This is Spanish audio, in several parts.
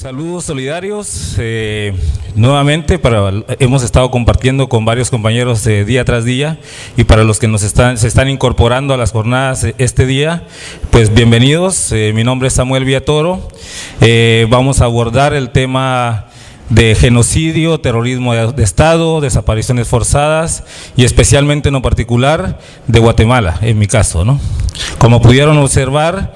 Saludos solidarios, nuevamente hemos estado compartiendo con varios compañeros día tras día, y para los que se están incorporando a las jornadas este día, pues bienvenidos. Mi nombre es Samuel Villatoro. Vamos a abordar el tema de genocidio, terrorismo de Estado, desapariciones forzadas y especialmente en lo particular de Guatemala, en mi caso, ¿no? Como pudieron observar,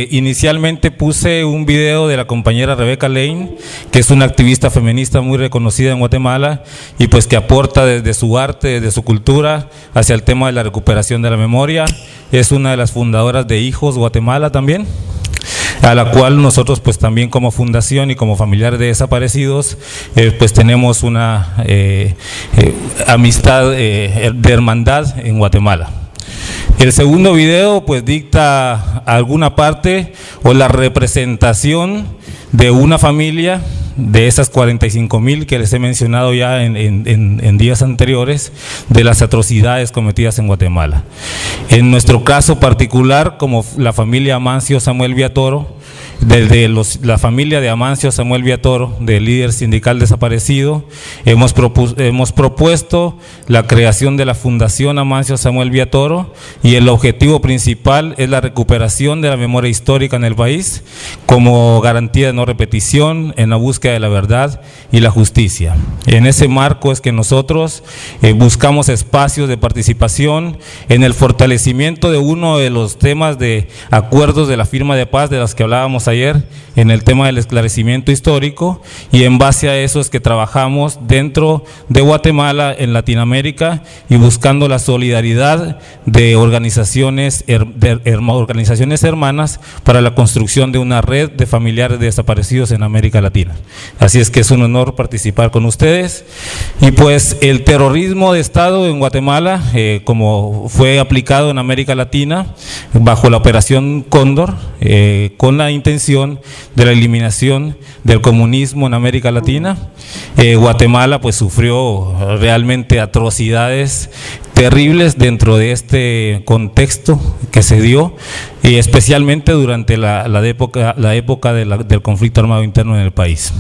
inicialmente puse un video de la compañera Rebeca Lane, que es una activista feminista muy reconocida en Guatemala y pues que aporta desde su arte, desde su cultura hacia el tema de la recuperación de la memoria. Es una de las fundadoras de Hijos Guatemala también, a la cual nosotros pues también como fundación y como familiares de desaparecidos pues tenemos una amistad de hermandad en Guatemala. El segundo video pues dicta alguna parte o la representación de una familia de esas 45,000 que les he mencionado ya en días anteriores, de las atrocidades cometidas en Guatemala. En nuestro caso particular, como la familia Amancio Samuel Villatoro, desde la familia de Amancio Samuel Villatoro, del líder sindical desaparecido, hemos propuesto la creación de la Fundación Amancio Samuel Villatoro, y el objetivo principal es la recuperación de la memoria histórica en el país como garantía de no repetición en la búsqueda de la verdad y la justicia. En ese marco es que nosotros buscamos espacios de participación en el fortalecimiento de uno de los temas de acuerdos de la firma de paz de los que hablábamos ayer, en el tema del esclarecimiento histórico, y en base a eso es que trabajamos dentro de Guatemala, en Latinoamérica, y buscando la solidaridad de organizaciones hermanas para la construcción de una red de familiares de desaparecidos en América Latina. Así es que es un honor participar con ustedes. Y pues el terrorismo de Estado en Guatemala, como fue aplicado en América Latina bajo la Operación Cóndor, con la intención de la eliminación del comunismo en América Latina, Guatemala pues sufrió realmente atrocidades terribles dentro de este contexto que se dio, y especialmente durante la época del conflicto armado interno en el país.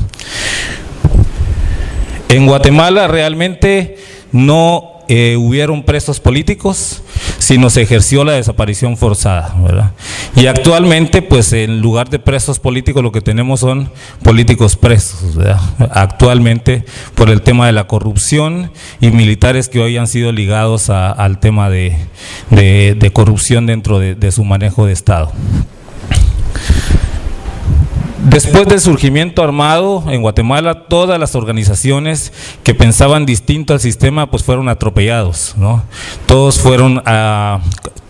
En Guatemala realmente no hubieron presos políticos, sino se ejerció la desaparición forzada, ¿verdad? Y actualmente, pues en lugar de presos políticos, lo que tenemos son políticos presos, ¿verdad? Actualmente, por el tema de la corrupción, y militares que hoy han sido ligados al tema de corrupción dentro de su manejo de Estado. Después del surgimiento armado en Guatemala, todas las organizaciones que pensaban distinto al sistema pues fueron atropellados, ¿no? Todos fueron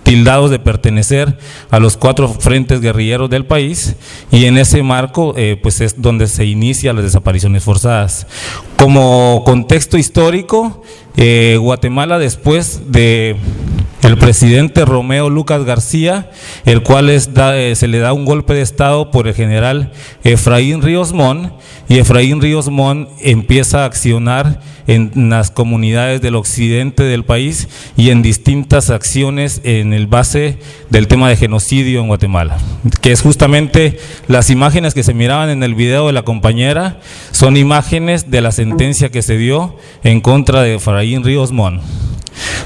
tildados de pertenecer a los 4 frentes guerrilleros del país, y en ese marco pues es donde se inician las desapariciones forzadas. Como contexto histórico, Guatemala, después de el presidente Romeo Lucas García, el cual se le da un golpe de Estado por el general Efraín Ríos Montt, y Efraín Ríos Montt empieza a accionar en las comunidades del occidente del país y en distintas acciones en el base del tema de genocidio en Guatemala, que es justamente las imágenes que se miraban en el video de la compañera, son imágenes de la sentencia que se dio en contra de Efraín Ríos Montt.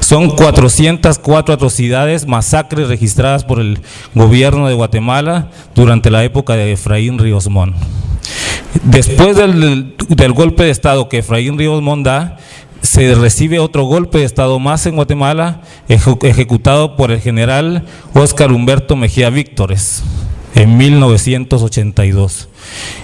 Son 404 atrocidades, masacres registradas por el gobierno de Guatemala durante la época de Efraín Ríos Montt. Después del golpe de Estado que Efraín Ríos Montt da, se recibe otro golpe de Estado más en Guatemala, ejecutado por el general Óscar Humberto Mejía Víctores en 1982.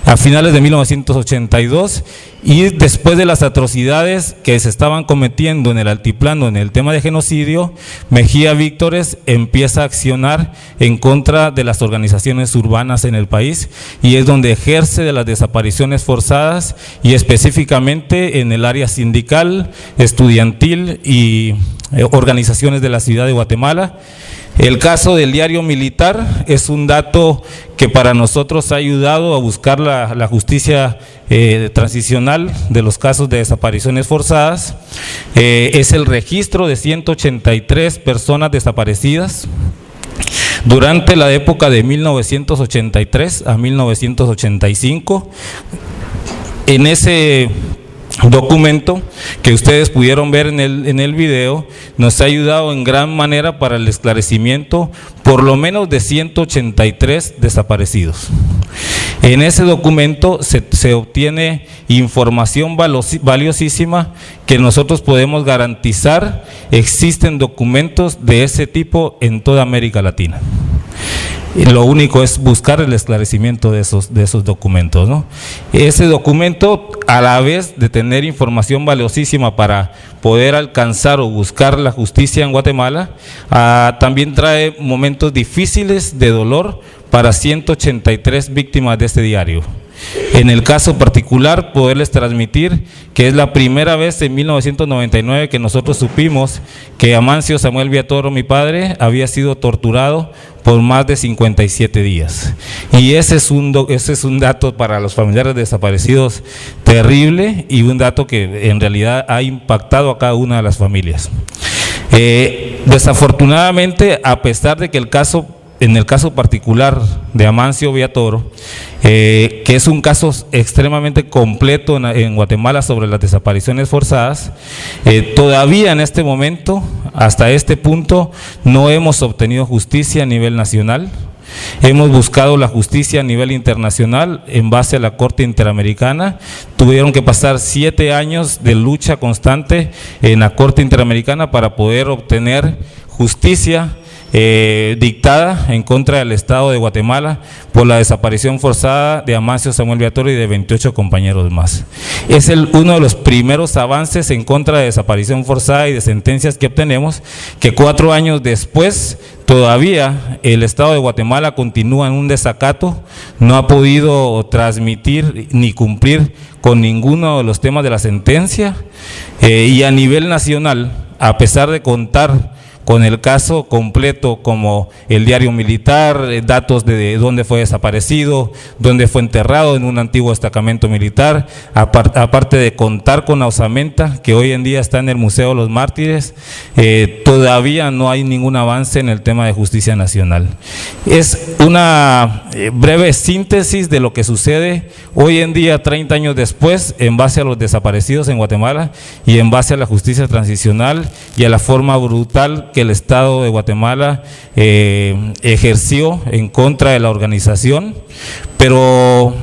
A finales de 1982, y después de las atrocidades que se estaban cometiendo en el altiplano en el tema de genocidio, Mejía Víctores empieza a accionar en contra de las organizaciones urbanas en el país, y es donde ejerce de las desapariciones forzadas, y específicamente en el área sindical, estudiantil y organizaciones de la ciudad de Guatemala. El caso del diario militar es un dato que para nosotros ha ayudado a buscar la justicia transicional de los casos de desapariciones forzadas. Es el registro de 183 personas desaparecidas. Durante la época de 1983 a 1985, en ese documento que ustedes pudieron ver en el video, nos ha ayudado en gran manera para el esclarecimiento por lo menos de 183 desaparecidos. En ese documento se obtiene información valiosísima que nosotros podemos garantizar existen documentos de ese tipo en toda América Latina. Y lo único es buscar el esclarecimiento de esos documentos, ¿no? Ese documento, a la vez de tener información valiosísima para poder alcanzar o buscar la justicia en Guatemala, también trae momentos difíciles de dolor para 183 víctimas de este diario. En el caso particular, poderles transmitir que es la primera vez en 1999 que nosotros supimos que Amancio Samuel Viatoro, mi padre, había sido torturado por más de 57 días. Y ese es un dato para los familiares desaparecidos terrible, y un dato que en realidad ha impactado a cada una de las familias. Desafortunadamente, a pesar de que en el caso particular de Amancio Viatoro, que es un caso extremadamente completo en Guatemala sobre las desapariciones forzadas, todavía en este momento, hasta este punto, no hemos obtenido justicia a nivel nacional. Hemos buscado la justicia a nivel internacional en base a la Corte Interamericana. Tuvieron que pasar 7 años de lucha constante en la Corte Interamericana para poder obtener justicia dictada en contra del Estado de Guatemala por la desaparición forzada de Amancio Samuel Viatoro y de 28 compañeros más. Es uno de los primeros avances en contra de desaparición forzada y de sentencias que obtenemos, que 4 años después todavía el Estado de Guatemala continúa en un desacato, no ha podido transmitir ni cumplir con ninguno de los temas de la sentencia, y a nivel nacional, a pesar de contar con el caso completo como el diario militar, datos de dónde fue desaparecido, dónde fue enterrado en un antiguo destacamento militar, aparte de contar con la osamenta que hoy en día está en el Museo de los Mártires, todavía no hay ningún avance en el tema de justicia nacional. Es una breve síntesis de lo que sucede hoy en día, 30 años después, en base a los desaparecidos en Guatemala y en base a la justicia transicional y a la forma brutal que el Estado de Guatemala ejerció en contra de la organización. Pero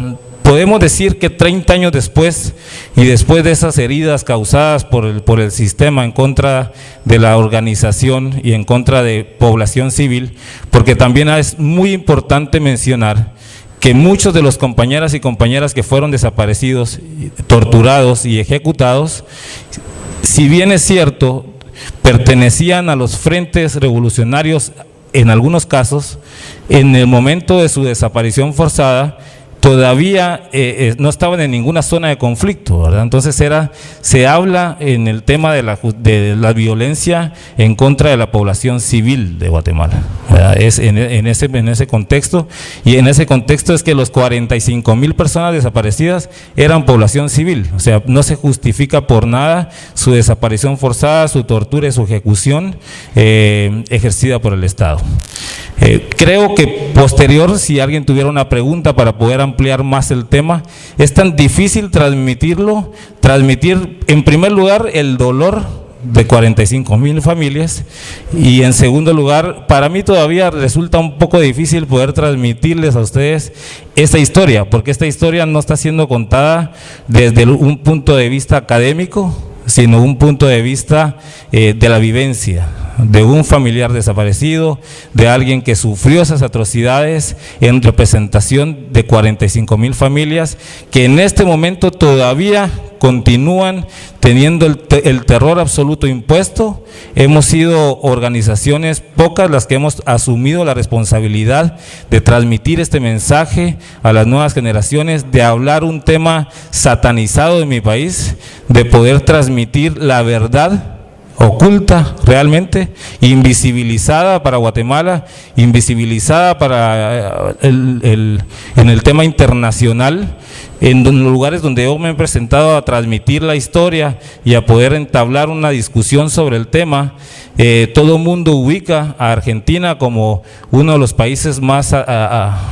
podemos decir que 30 años después, y después de esas heridas causadas por el sistema en contra de la organización y en contra de población civil, porque también es muy importante mencionar que muchos de los compañeras y compañeras que fueron desaparecidos, torturados y ejecutados, si bien es cierto, pertenecían a los frentes revolucionarios en algunos casos, en el momento de su desaparición forzada, todavía no estaban en ninguna zona de conflicto, ¿verdad? Entonces se habla en el tema de la violencia en contra de la población civil de Guatemala, ¿verdad? Es en ese contexto, y en ese contexto es que los 45,000 personas desaparecidas eran población civil. O sea, no se justifica por nada su desaparición forzada, su tortura y su ejecución ejercida por el Estado. Creo que posterior, si alguien tuviera una pregunta para poder ampliar más el tema, es tan difícil transmitir en primer lugar el dolor de 45,000 familias, y en segundo lugar, para mí todavía resulta un poco difícil poder transmitirles a ustedes esta historia, porque esta historia no está siendo contada desde un punto de vista académico, sino un punto de vista de la vivencia de un familiar desaparecido, de alguien que sufrió esas atrocidades en representación de 45,000 familias que en este momento todavía continúan teniendo el terror absoluto impuesto. Hemos sido organizaciones pocas las que hemos asumido la responsabilidad de transmitir este mensaje a las nuevas generaciones, de hablar un tema satanizado en mi país, de poder transmitir la verdad oculta realmente, invisibilizada para Guatemala, invisibilizada para en el tema internacional, en los lugares donde yo me he presentado a transmitir la historia y a poder entablar una discusión sobre el tema. todo el mundo ubica a Argentina como uno de los países más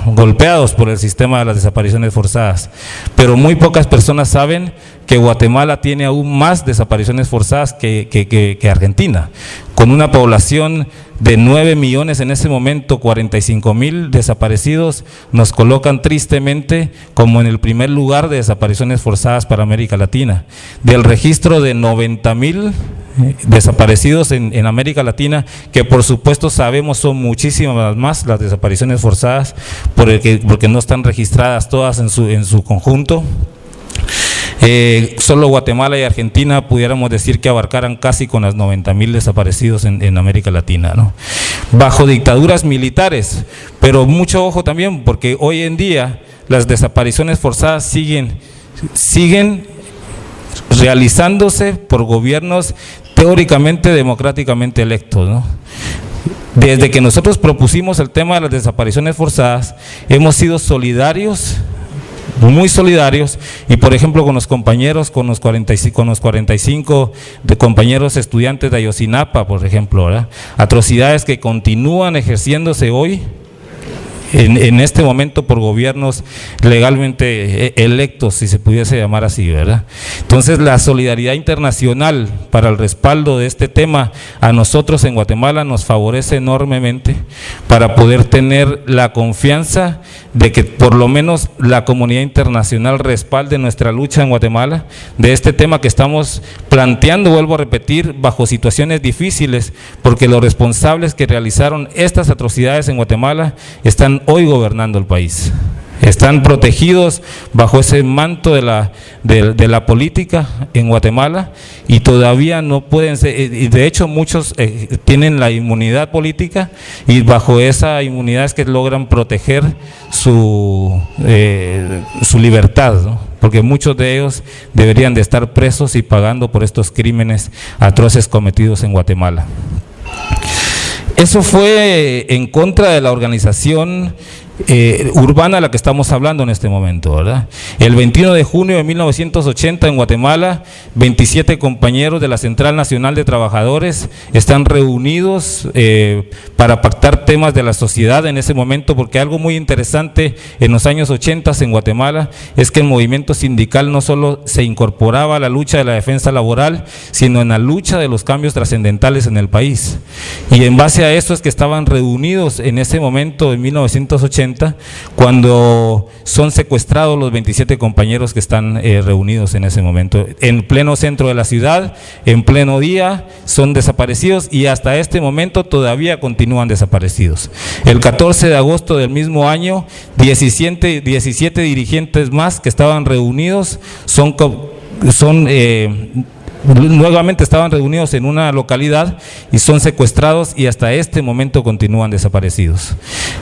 golpeados por el sistema de las desapariciones forzadas, pero muy pocas personas saben que Guatemala tiene aún más desapariciones forzadas que Argentina, con una población de 9 millones en ese momento, 45,000 desaparecidos, nos colocan tristemente como en el primer lugar de desapariciones forzadas para América Latina. Del registro de 90,000 desaparecidos en América Latina, que por supuesto sabemos son muchísimas más las desapariciones forzadas, porque no están registradas todas en su conjunto. Solo Guatemala y Argentina pudiéramos decir que abarcaran casi con las 90,000 desaparecidos en América Latina, ¿no? Bajo dictaduras militares, pero mucho ojo también, porque hoy en día las desapariciones forzadas siguen realizándose por gobiernos teóricamente democráticamente electos, ¿no? Desde que nosotros propusimos el tema de las desapariciones forzadas, hemos sido solidarios, muy solidarios, y por ejemplo con los compañeros, con los 45 de compañeros estudiantes de Ayotzinapa, por ejemplo, ¿verdad? Atrocidades que continúan ejerciéndose hoy en este momento por gobiernos legalmente electos, si se pudiese llamar así, ¿verdad? Entonces la solidaridad internacional para el respaldo de este tema a nosotros en Guatemala nos favorece enormemente para poder tener la confianza de que por lo menos la comunidad internacional respalde nuestra lucha en Guatemala de este tema que estamos planteando, vuelvo a repetir, bajo situaciones difíciles, porque los responsables que realizaron estas atrocidades en Guatemala están hoy gobernando el país. Están protegidos bajo ese manto de la política en Guatemala y todavía no pueden ser, y de hecho muchos tienen la inmunidad política y bajo esa inmunidad es que logran proteger su libertad, ¿no? Porque muchos de ellos deberían de estar presos y pagando por estos crímenes atroces cometidos en Guatemala. Eso fue en contra de la organización urbana a la que estamos hablando en este momento, ¿verdad? El 21 de junio de 1980 en Guatemala, 27 compañeros de la Central Nacional de Trabajadores están reunidos para pactar temas de la sociedad en ese momento, porque algo muy interesante en los años 80 en Guatemala es que el movimiento sindical no solo se incorporaba a la lucha de la defensa laboral, sino en la lucha de los cambios trascendentales en el país. Y en base a eso es que estaban reunidos en ese momento, en 1980, cuando son secuestrados los 27 compañeros que están reunidos en ese momento. En pleno centro de la ciudad, en pleno día, son desaparecidos y hasta este momento todavía continúan desaparecidos. El 14 de agosto del mismo año, 17 dirigentes más que estaban reunidos nuevamente estaban reunidos en una localidad y son secuestrados y hasta este momento continúan desaparecidos.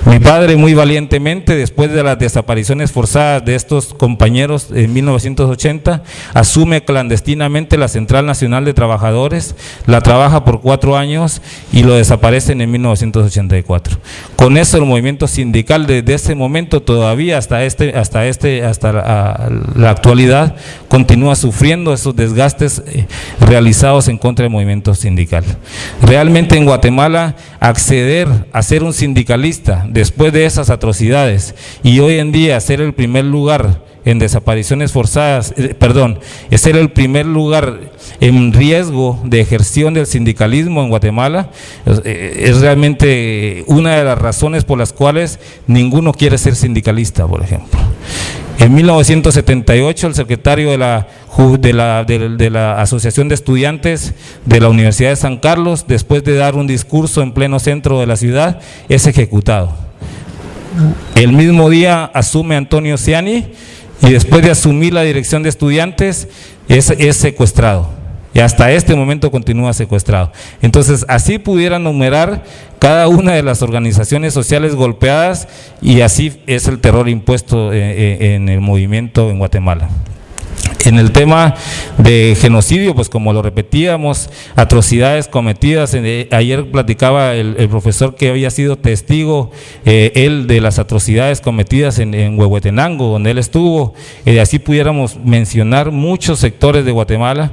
Mi padre muy valientemente, después de las desapariciones forzadas de estos compañeros en 1980, asume clandestinamente la Central Nacional de Trabajadores, la trabaja por 4 años y lo desaparecen en 1984. Con eso el movimiento sindical desde ese momento todavía hasta la actualidad continúa sufriendo esos desgastes realizados en contra del movimiento sindical. Realmente en Guatemala acceder a ser un sindicalista después de esas atrocidades y hoy en día ser el primer lugar en desapariciones forzadas, es ser el primer lugar en riesgo de ejerción del sindicalismo en Guatemala, es realmente una de las razones por las cuales ninguno quiere ser sindicalista, por ejemplo. En 1978 el secretario de la Asociación de Estudiantes de la Universidad de San Carlos, después de dar un discurso en pleno centro de la ciudad, es ejecutado. El mismo día asume Antonio Ciani y después de asumir la dirección de estudiantes es secuestrado. Y hasta este momento continúa secuestrado. Entonces, así pudieran numerar cada una de las organizaciones sociales golpeadas y así es el terror impuesto en el movimiento en Guatemala. En el tema de genocidio, pues como lo repetíamos, atrocidades cometidas, ayer platicaba el profesor que había sido testigo, él de las atrocidades cometidas en Huehuetenango, donde él estuvo, así pudiéramos mencionar muchos sectores de Guatemala.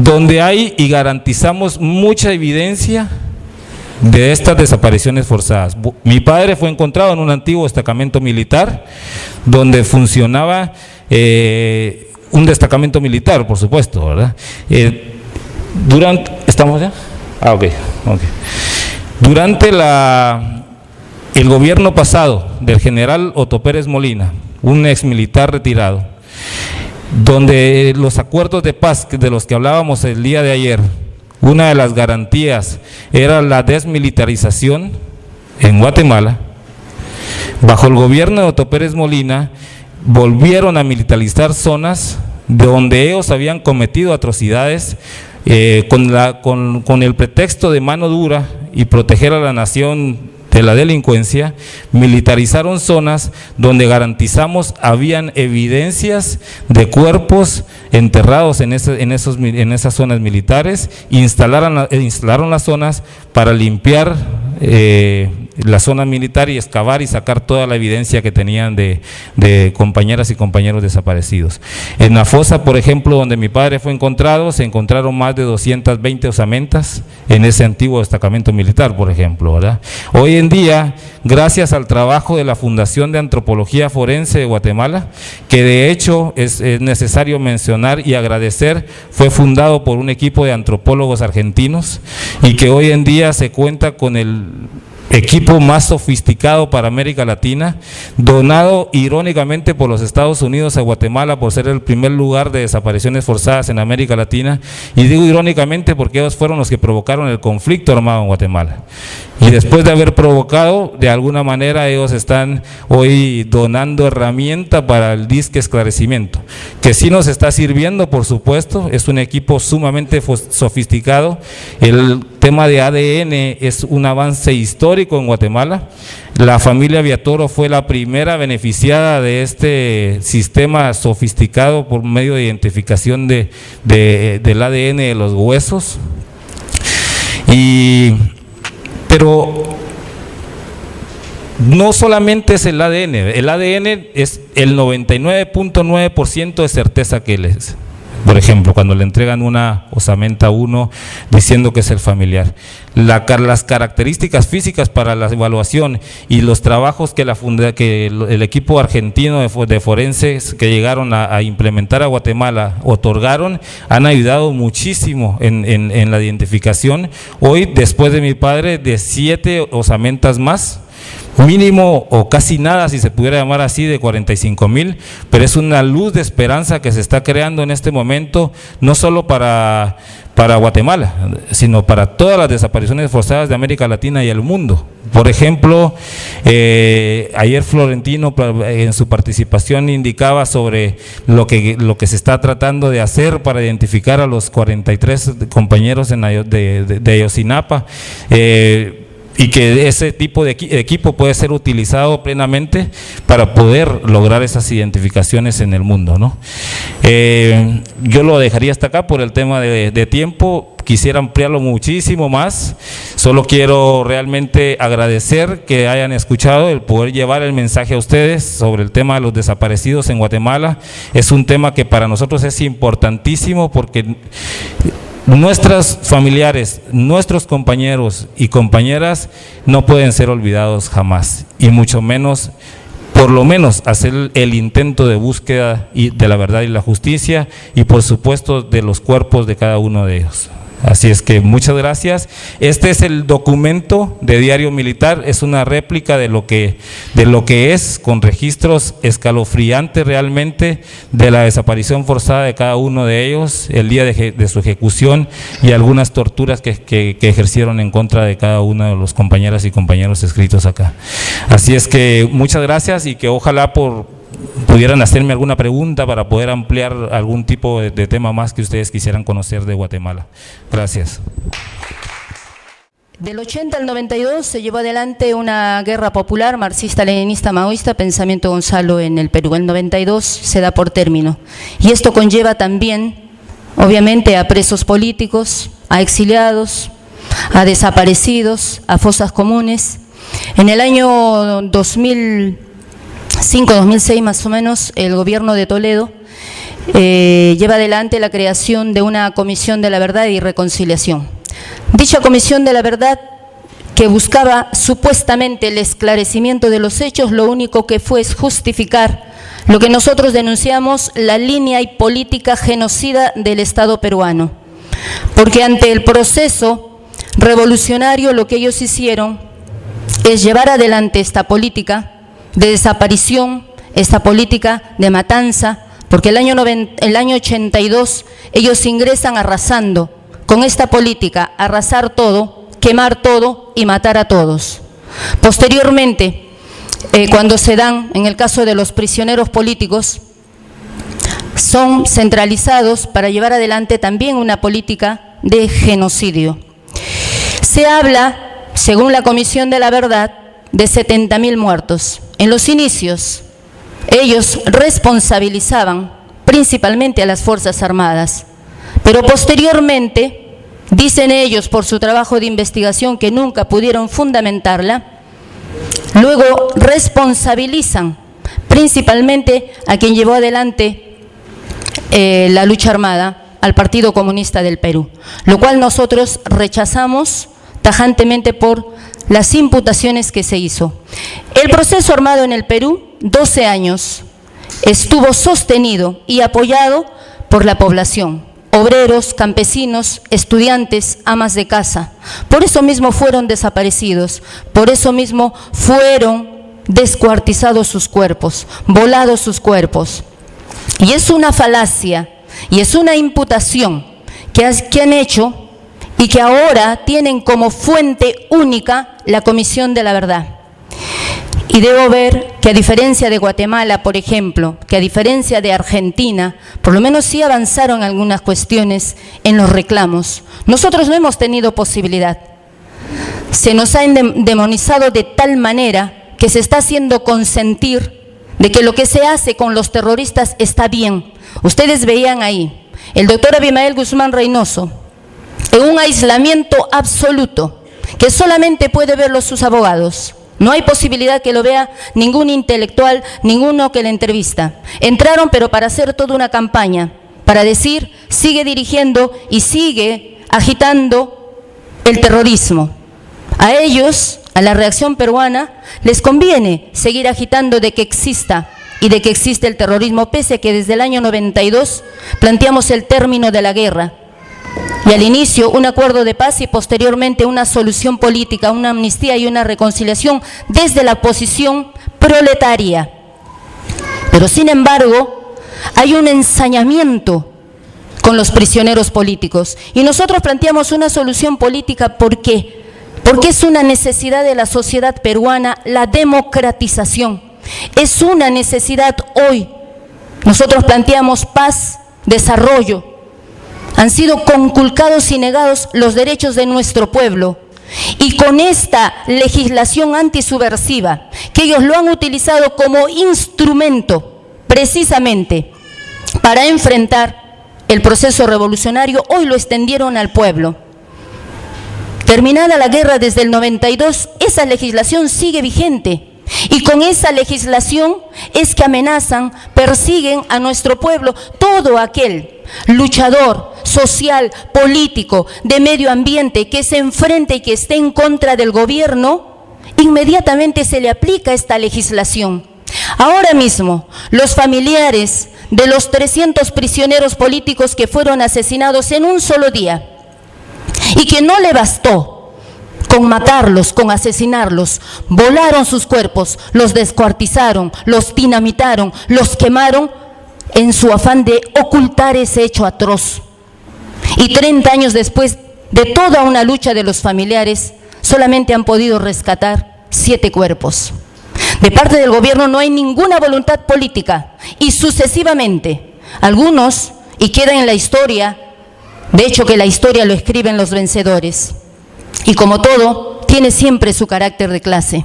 donde hay y garantizamos mucha evidencia de estas desapariciones forzadas. Mi padre fue encontrado en un antiguo destacamento militar donde funcionaba un destacamento militar, por supuesto, ¿verdad? ¿Estamos ya? Okay. Durante el gobierno pasado del general Otto Pérez Molina, un ex militar retirado, donde los acuerdos de paz de los que hablábamos el día de ayer, una de las garantías era la desmilitarización en Guatemala. Bajo el gobierno de Otto Pérez Molina volvieron a militarizar zonas donde ellos habían cometido atrocidades con el pretexto de mano dura y proteger a la nación de la delincuencia. Militarizaron zonas donde garantizamos habían evidencias de cuerpos enterrados en esas zonas militares. Instalaron las zonas para limpiar la zona militar y excavar y sacar toda la evidencia que tenían de compañeras y compañeros desaparecidos. En la fosa, por ejemplo, donde mi padre fue encontrado, se encontraron más de 220 osamentas en ese antiguo destacamento militar, por ejemplo, ¿verdad? Hoy en día, gracias al trabajo de la Fundación de Antropología Forense de Guatemala, que de hecho es necesario mencionar y agradecer, fue fundado por un equipo de antropólogos argentinos y que hoy en día se cuenta con el equipo más sofisticado para América Latina, donado irónicamente por los Estados Unidos a Guatemala por ser el primer lugar de desapariciones forzadas en América Latina, y digo irónicamente porque ellos fueron los que provocaron el conflicto armado en Guatemala. Y después de haber provocado, de alguna manera ellos están hoy donando herramienta para el disque esclarecimiento, que sí nos está sirviendo, por supuesto. Es un equipo sumamente sofisticado. El tema de ADN es un avance histórico en Guatemala. La familia Villatoro fue la primera beneficiada de este sistema sofisticado por medio de identificación del ADN de los huesos. Pero no solamente es el ADN es el 99.9% de certeza que él es. Por ejemplo, cuando le entregan una osamenta a uno diciendo que es el familiar. Las características físicas para la evaluación y los trabajos que el equipo argentino de forenses que llegaron a implementar a Guatemala otorgaron, han ayudado muchísimo en la identificación. Hoy, después de mi padre, de 7 osamentas más, mínimo o casi nada, si se pudiera llamar así, de 45,000, pero es una luz de esperanza que se está creando en este momento, no solo para Guatemala, sino para todas las desapariciones forzadas de América Latina y el mundo. Por ejemplo, ayer Florentino en su participación indicaba sobre lo que se está tratando de hacer para identificar a los 43 compañeros de Ayotzinapa, y que ese tipo de equipo puede ser utilizado plenamente para poder lograr esas identificaciones en el mundo, ¿no? Yo lo dejaría hasta acá por el tema de tiempo. Quisiera ampliarlo muchísimo más. Solo quiero realmente agradecer que hayan escuchado, el poder llevar el mensaje a ustedes sobre el tema de los desaparecidos en Guatemala. Es un tema que para nosotros es importantísimo porque nuestros familiares, nuestros compañeros y compañeras no pueden ser olvidados jamás, y mucho menos, por lo menos, hacer el intento de búsqueda de la verdad y la justicia, y por supuesto de los cuerpos de cada uno de ellos. Así es que muchas gracias. Este es el documento de Diario Militar, es una réplica de lo que es, con registros escalofriantes realmente de la desaparición forzada de cada uno de ellos, el día de su ejecución y algunas torturas que ejercieron en contra de cada uno de los compañeras y compañeros escritos acá. Así es que muchas gracias, y que ojalá pudieran hacerme alguna pregunta para poder ampliar algún tipo de tema más que ustedes quisieran conocer de Guatemala. Gracias. Del 80 al 92 se llevó adelante una guerra popular marxista-leninista-maoísta, Pensamiento Gonzalo, en el Perú. El 92 se da por término. Y esto conlleva también, obviamente, a presos políticos, a exiliados, a desaparecidos, a fosas comunes. En el año 2005-2006 más o menos, el gobierno de Toledo lleva adelante la creación de una Comisión de la Verdad y Reconciliación. Dicha Comisión de la Verdad, que buscaba supuestamente el esclarecimiento de los hechos, lo único que fue es justificar lo que nosotros denunciamos, la línea y política genocida del Estado peruano. Porque ante el proceso revolucionario lo que ellos hicieron es llevar adelante esta política de desaparición, esta política de matanza, porque el año 82 ellos ingresan arrasando con esta política, arrasar todo, quemar todo y matar a todos. Posteriormente, cuando se dan, en el caso de los prisioneros políticos, son centralizados para llevar adelante también una política de genocidio. Se habla, según la Comisión de la Verdad, de 70.000 muertos. En los inicios, ellos responsabilizaban principalmente a las Fuerzas Armadas, pero posteriormente, dicen ellos por su trabajo de investigación que nunca pudieron fundamentarla, luego responsabilizan principalmente a quien llevó adelante la lucha armada, al Partido Comunista del Perú, lo cual nosotros rechazamos tajantemente por las imputaciones que se hizo. El proceso armado en el Perú, 12 años, estuvo sostenido y apoyado por la población, obreros, campesinos, estudiantes, amas de casa. Por eso mismo fueron desaparecidos, por eso mismo fueron descuartizados sus cuerpos, volados sus cuerpos. Y es una falacia y es una imputación que han hecho y que ahora tienen como fuente única la Comisión de la Verdad. Y debo ver que a diferencia de Guatemala, por ejemplo, que a diferencia de Argentina, por lo menos sí avanzaron algunas cuestiones en los reclamos. Nosotros no hemos tenido posibilidad. Se nos ha demonizado de tal manera que se está haciendo consentir de que lo que se hace con los terroristas está bien. Ustedes veían ahí, el doctor Abimael Guzmán Reynoso, en un aislamiento absoluto, que solamente puede verlo sus abogados. No hay posibilidad que lo vea ningún intelectual, ninguno que le entrevista. Entraron, pero para hacer toda una campaña, para decir, sigue dirigiendo y sigue agitando el terrorismo. A ellos, a la reacción peruana, les conviene seguir agitando de que exista y de que existe el terrorismo, pese a que desde el año 92 planteamos el término de la guerra. Y al inicio un acuerdo de paz y posteriormente una solución política, una amnistía y una reconciliación desde la posición proletaria. Pero sin embargo, hay un ensañamiento con los prisioneros políticos. Y nosotros planteamos una solución política, ¿por qué? Porque es una necesidad de la sociedad peruana la democratización. Es una necesidad hoy. Nosotros planteamos paz, desarrollo. Han sido conculcados y negados los derechos de nuestro pueblo. Y con esta legislación antisubversiva, que ellos lo han utilizado como instrumento precisamente para enfrentar el proceso revolucionario, hoy lo extendieron al pueblo. Terminada la guerra desde el 92, esa legislación sigue vigente. Y con esa legislación es que amenazan, persiguen a nuestro pueblo. Todo aquel luchador social, político, de medio ambiente que se enfrente y que esté en contra del gobierno, inmediatamente se le aplica esta legislación. Ahora mismo, los familiares de los 300 prisioneros políticos que fueron asesinados en un solo día y que no le bastó con matarlos, con asesinarlos, volaron sus cuerpos, los descuartizaron, los dinamitaron, los quemaron en su afán de ocultar ese hecho atroz. Y 30 años después de toda una lucha de los familiares, solamente han podido rescatar 7 cuerpos. De parte del gobierno no hay ninguna voluntad política y sucesivamente algunos, y queda en la historia, de hecho que la historia lo escriben los vencedores. Y como todo, tiene siempre su carácter de clase.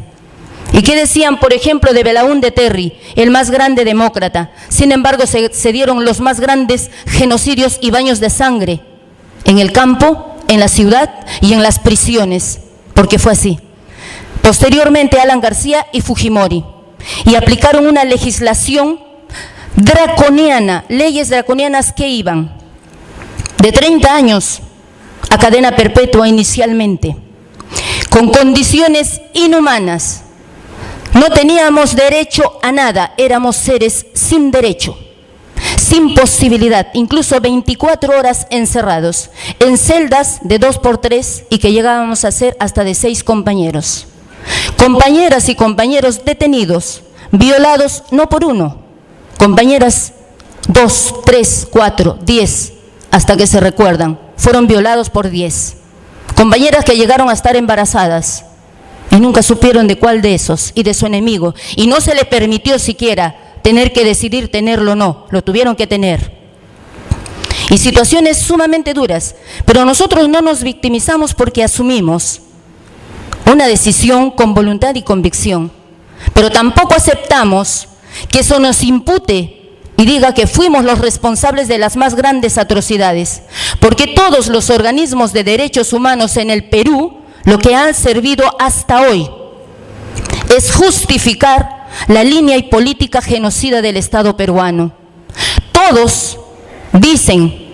¿Y qué decían, por ejemplo, de Belaúnde Terry, el más grande demócrata? Sin embargo, se dieron los más grandes genocidios y baños de sangre en el campo, en la ciudad y en las prisiones, porque fue así. Posteriormente, Alan García y Fujimori, y aplicaron una legislación draconiana, leyes draconianas que iban de 30 años a cadena perpetua inicialmente, con condiciones inhumanas. No teníamos derecho a nada, éramos seres sin derecho, sin posibilidad, incluso 24 horas encerrados, en celdas de 2x3 y que llegábamos a ser hasta de 6 compañeros. Compañeras y compañeros detenidos, violados no por uno, compañeras 2, 3, 4, 10, hasta que se recuerdan, fueron violados por 10. Compañeras que llegaron a estar embarazadas y nunca supieron de cuál de esos y de su enemigo, y no se le permitió siquiera tener que decidir tenerlo o no, lo tuvieron que tener. Y situaciones sumamente duras, pero nosotros no nos victimizamos porque asumimos una decisión con voluntad y convicción, pero tampoco aceptamos que eso nos impute y diga que fuimos los responsables de las más grandes atrocidades, porque todos los organismos de derechos humanos en el Perú, lo que han servido hasta hoy es justificar la línea y política genocida del Estado peruano. Todos dicen,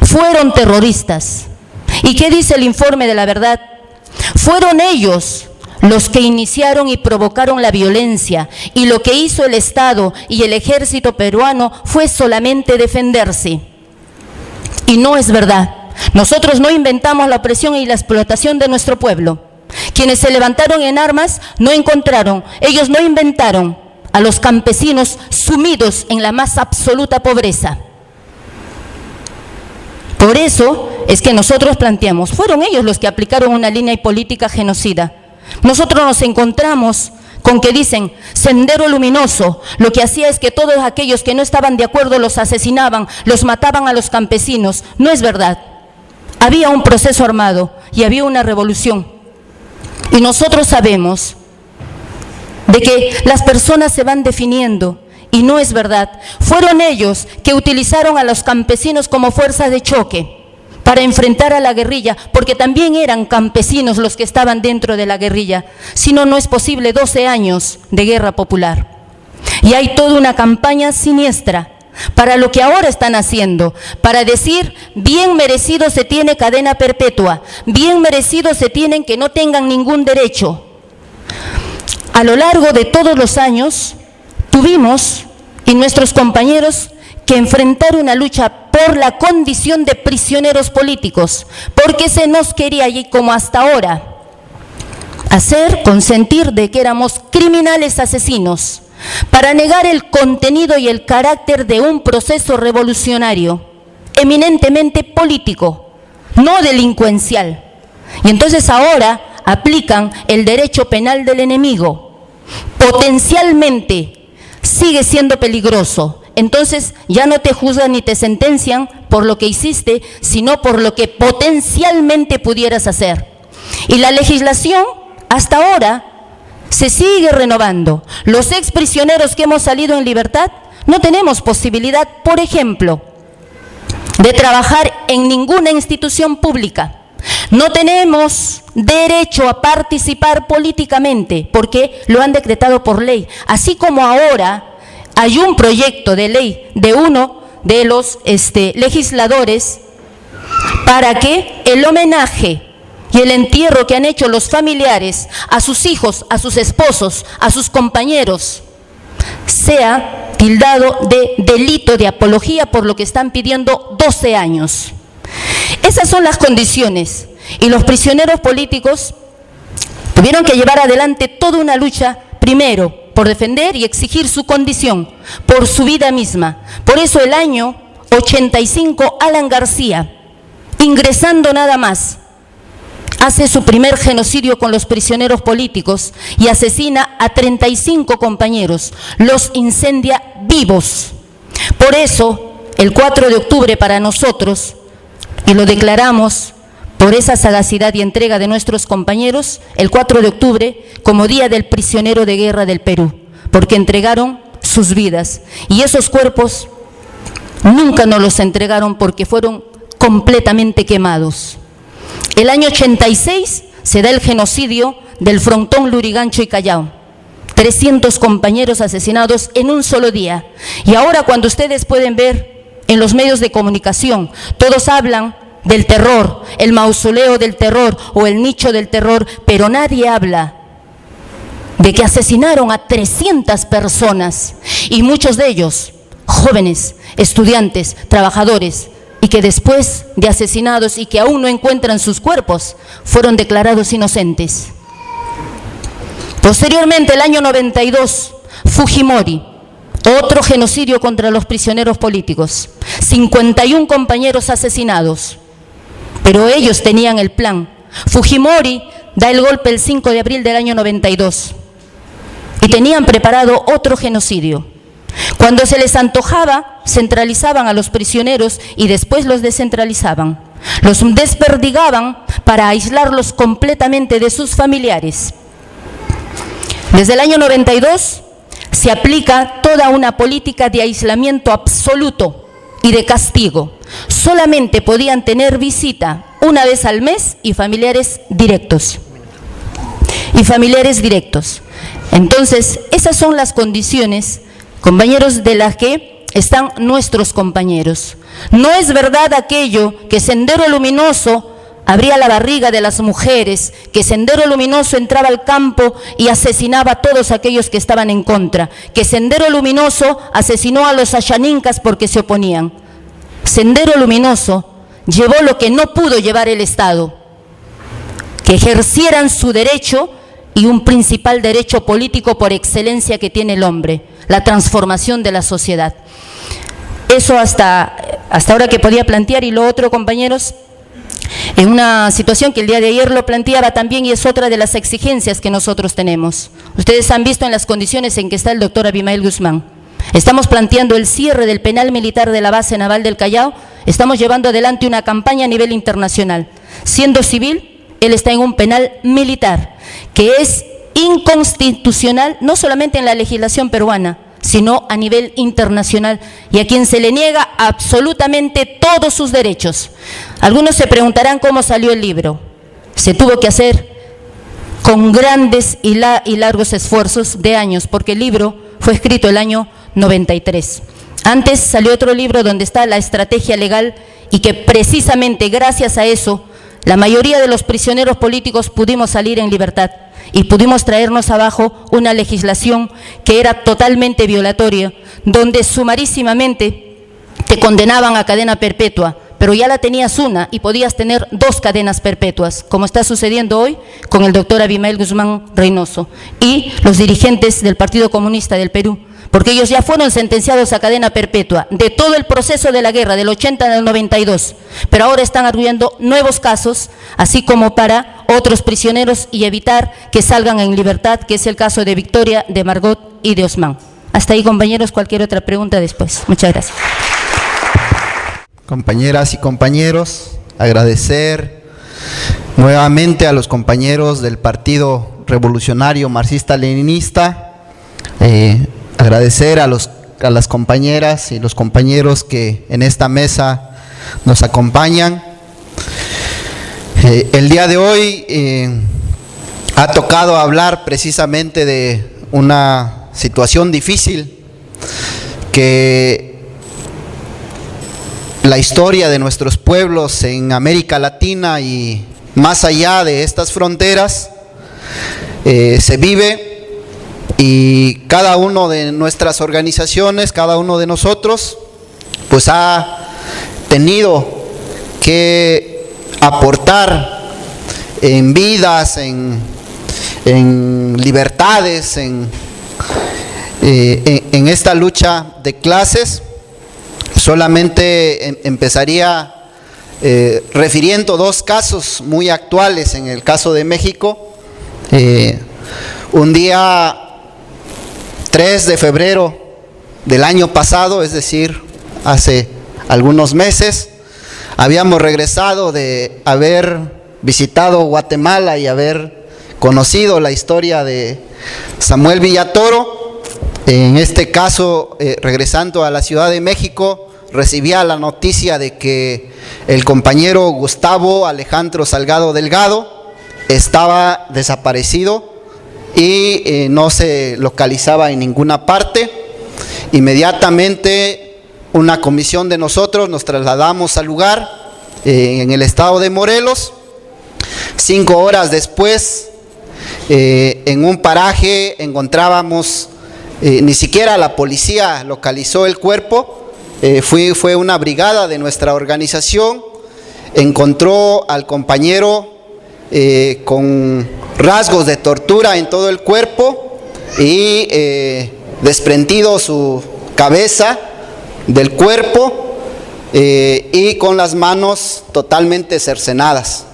fueron terroristas. ¿Y qué dice el informe de la verdad? Fueron ellos los que iniciaron y provocaron la violencia, y lo que hizo el Estado y el ejército peruano fue solamente defenderse. Y no es verdad. Nosotros no inventamos la opresión y la explotación de nuestro pueblo. Quienes se levantaron en armas no encontraron, ellos no inventaron a los campesinos sumidos en la más absoluta pobreza. Por eso es que nosotros planteamos, fueron ellos los que aplicaron una línea y política genocida. Nosotros nos encontramos con que dicen, Sendero Luminoso, lo que hacía es que todos aquellos que no estaban de acuerdo los asesinaban, los mataban a los campesinos. No es verdad. Había un proceso armado y había una revolución. Y nosotros sabemos de que las personas se van definiendo y no es verdad. Fueron ellos que utilizaron a los campesinos como fuerza de choque para enfrentar a la guerrilla, porque también eran campesinos los que estaban dentro de la guerrilla. Si no, no es posible 12 años de guerra popular. Y hay toda una campaña siniestra para lo que ahora están haciendo, para decir, bien merecido se tiene cadena perpetua, bien merecido se tienen que no tengan ningún derecho. A lo largo de todos los años, tuvimos, y nuestros compañeros, que enfrentar una lucha por la condición de prisioneros políticos, porque se nos quería, y como hasta ahora, hacer consentir de que éramos criminales asesinos, para negar el contenido y el carácter de un proceso revolucionario, eminentemente político, no delincuencial. Y entonces ahora aplican el derecho penal del enemigo. Potencialmente sigue siendo peligroso. Entonces ya no te juzgan ni te sentencian por lo que hiciste, sino por lo que potencialmente pudieras hacer. Y la legislación hasta ahora se sigue renovando. Los exprisioneros que hemos salido en libertad no tenemos posibilidad, por ejemplo, de trabajar en ninguna institución pública. No tenemos derecho a participar políticamente porque lo han decretado por ley. Así como ahora hay un proyecto de ley de uno de los legisladores para que el homenaje y el entierro que han hecho los familiares a sus hijos, a sus esposos, a sus compañeros, sea tildado de delito de apología, por lo que están pidiendo 12 años. Esas son las condiciones, y los prisioneros políticos tuvieron que llevar adelante toda una lucha, primero, por defender y exigir su condición, por su vida misma. Por eso el año 85, Alan García, ingresando nada más, hace su primer genocidio con los prisioneros políticos y asesina a 35 compañeros, los incendia vivos. Por eso, el 4 de octubre para nosotros, y lo declaramos por esa sagacidad y entrega de nuestros compañeros, el 4 de octubre como Día del Prisionero de Guerra del Perú, porque entregaron sus vidas. Y esos cuerpos nunca nos los entregaron porque fueron completamente quemados. El año 86 se da el genocidio del frontón Lurigancho y Callao. 300 compañeros asesinados en un solo día. Y ahora, cuando ustedes pueden ver en los medios de comunicación, todos hablan del terror, el mausoleo del terror o el nicho del terror, pero nadie habla de que asesinaron a 300 personas, y muchos de ellos jóvenes, estudiantes, trabajadores, y que después de asesinados y que aún no encuentran sus cuerpos, fueron declarados inocentes. Posteriormente, el año 92, Fujimori, otro genocidio contra los prisioneros políticos, 51 compañeros asesinados, pero ellos tenían el plan. Fujimori da el golpe el 5 de abril del año 92 y tenían preparado otro genocidio. Cuando se les antojaba, centralizaban a los prisioneros y después los descentralizaban. Los desperdigaban para aislarlos completamente de sus familiares. Desde el año 92 se aplica toda una política de aislamiento absoluto y de castigo. Solamente podían tener visita una vez al mes y familiares directos. Entonces, esas son las condiciones, compañeros, de las que están nuestros compañeros. No es verdad aquello que Sendero Luminoso abría la barriga de las mujeres, que Sendero Luminoso entraba al campo y asesinaba a todos aquellos que estaban en contra, que Sendero Luminoso asesinó a los ayanincas porque se oponían. Sendero Luminoso llevó lo que no pudo llevar el Estado, que ejercieran su derecho y un principal derecho político por excelencia que tiene el hombre, la transformación de la sociedad. Eso hasta ahora que podía plantear. Y lo otro, compañeros, en una situación que el día de ayer lo planteaba también, y es otra de las exigencias que nosotros tenemos. Ustedes han visto en las condiciones en que está el doctor Abimael Guzmán. Estamos planteando el cierre del penal militar de la base naval del Callao. Estamos llevando adelante una campaña a nivel internacional. Siendo civil, él está en un penal militar, que es inconstitucional, no solamente en la legislación peruana, sino a nivel internacional, y a quien se le niega absolutamente todos sus derechos. Algunos se preguntarán cómo salió el libro. Se tuvo que hacer con grandes y largos esfuerzos de años, porque el libro fue escrito el año 93. Antes salió otro libro donde está la estrategia legal, y que precisamente gracias a eso la mayoría de los prisioneros políticos pudimos salir en libertad y pudimos traernos abajo una legislación que era totalmente violatoria, donde sumarísimamente te condenaban a cadena perpetua, pero ya la tenías una y podías tener 2 cadenas perpetuas, como está sucediendo hoy con el doctor Abimael Guzmán Reynoso y los dirigentes del Partido Comunista del Perú, porque ellos ya fueron sentenciados a cadena perpetua de todo el proceso de la guerra, del 80 al 92, pero ahora están arguyendo nuevos casos, así como para otros prisioneros, y evitar que salgan en libertad, que es el caso de Victoria, de Margot y de Osman. Hasta ahí, compañeros, cualquier otra pregunta después. Muchas gracias. Compañeras y compañeros, agradecer nuevamente a los compañeros del Partido Revolucionario Marxista-Leninista, agradecer a las compañeras y los compañeros que en esta mesa nos acompañan. El día de hoy ha tocado hablar precisamente de una situación difícil que la historia de nuestros pueblos en América Latina y más allá de estas fronteras se vive. Y cada uno de nuestras organizaciones, cada uno de nosotros, pues ha tenido que aportar en vidas, en libertades, en esta lucha de clases. Solamente empezaría refiriendo 2 casos muy actuales. En el caso de México, un día 3 de febrero del año pasado, es decir, hace algunos meses, habíamos regresado de haber visitado Guatemala y haber conocido la historia de Samuel Villatoro. En este caso, regresando a la Ciudad de México, recibía la noticia de que el compañero Gustavo Alejandro Salgado Delgado estaba desaparecido y no se localizaba en ninguna parte. Inmediatamente una comisión de nosotros nos trasladamos al lugar en el estado de Morelos. 5 horas después, en un paraje encontrábamos, ni siquiera la policía localizó el cuerpo, fue una brigada de nuestra organización, encontró al compañero con rasgos de tortura en todo el cuerpo y desprendido su cabeza del cuerpo y con las manos totalmente cercenadas.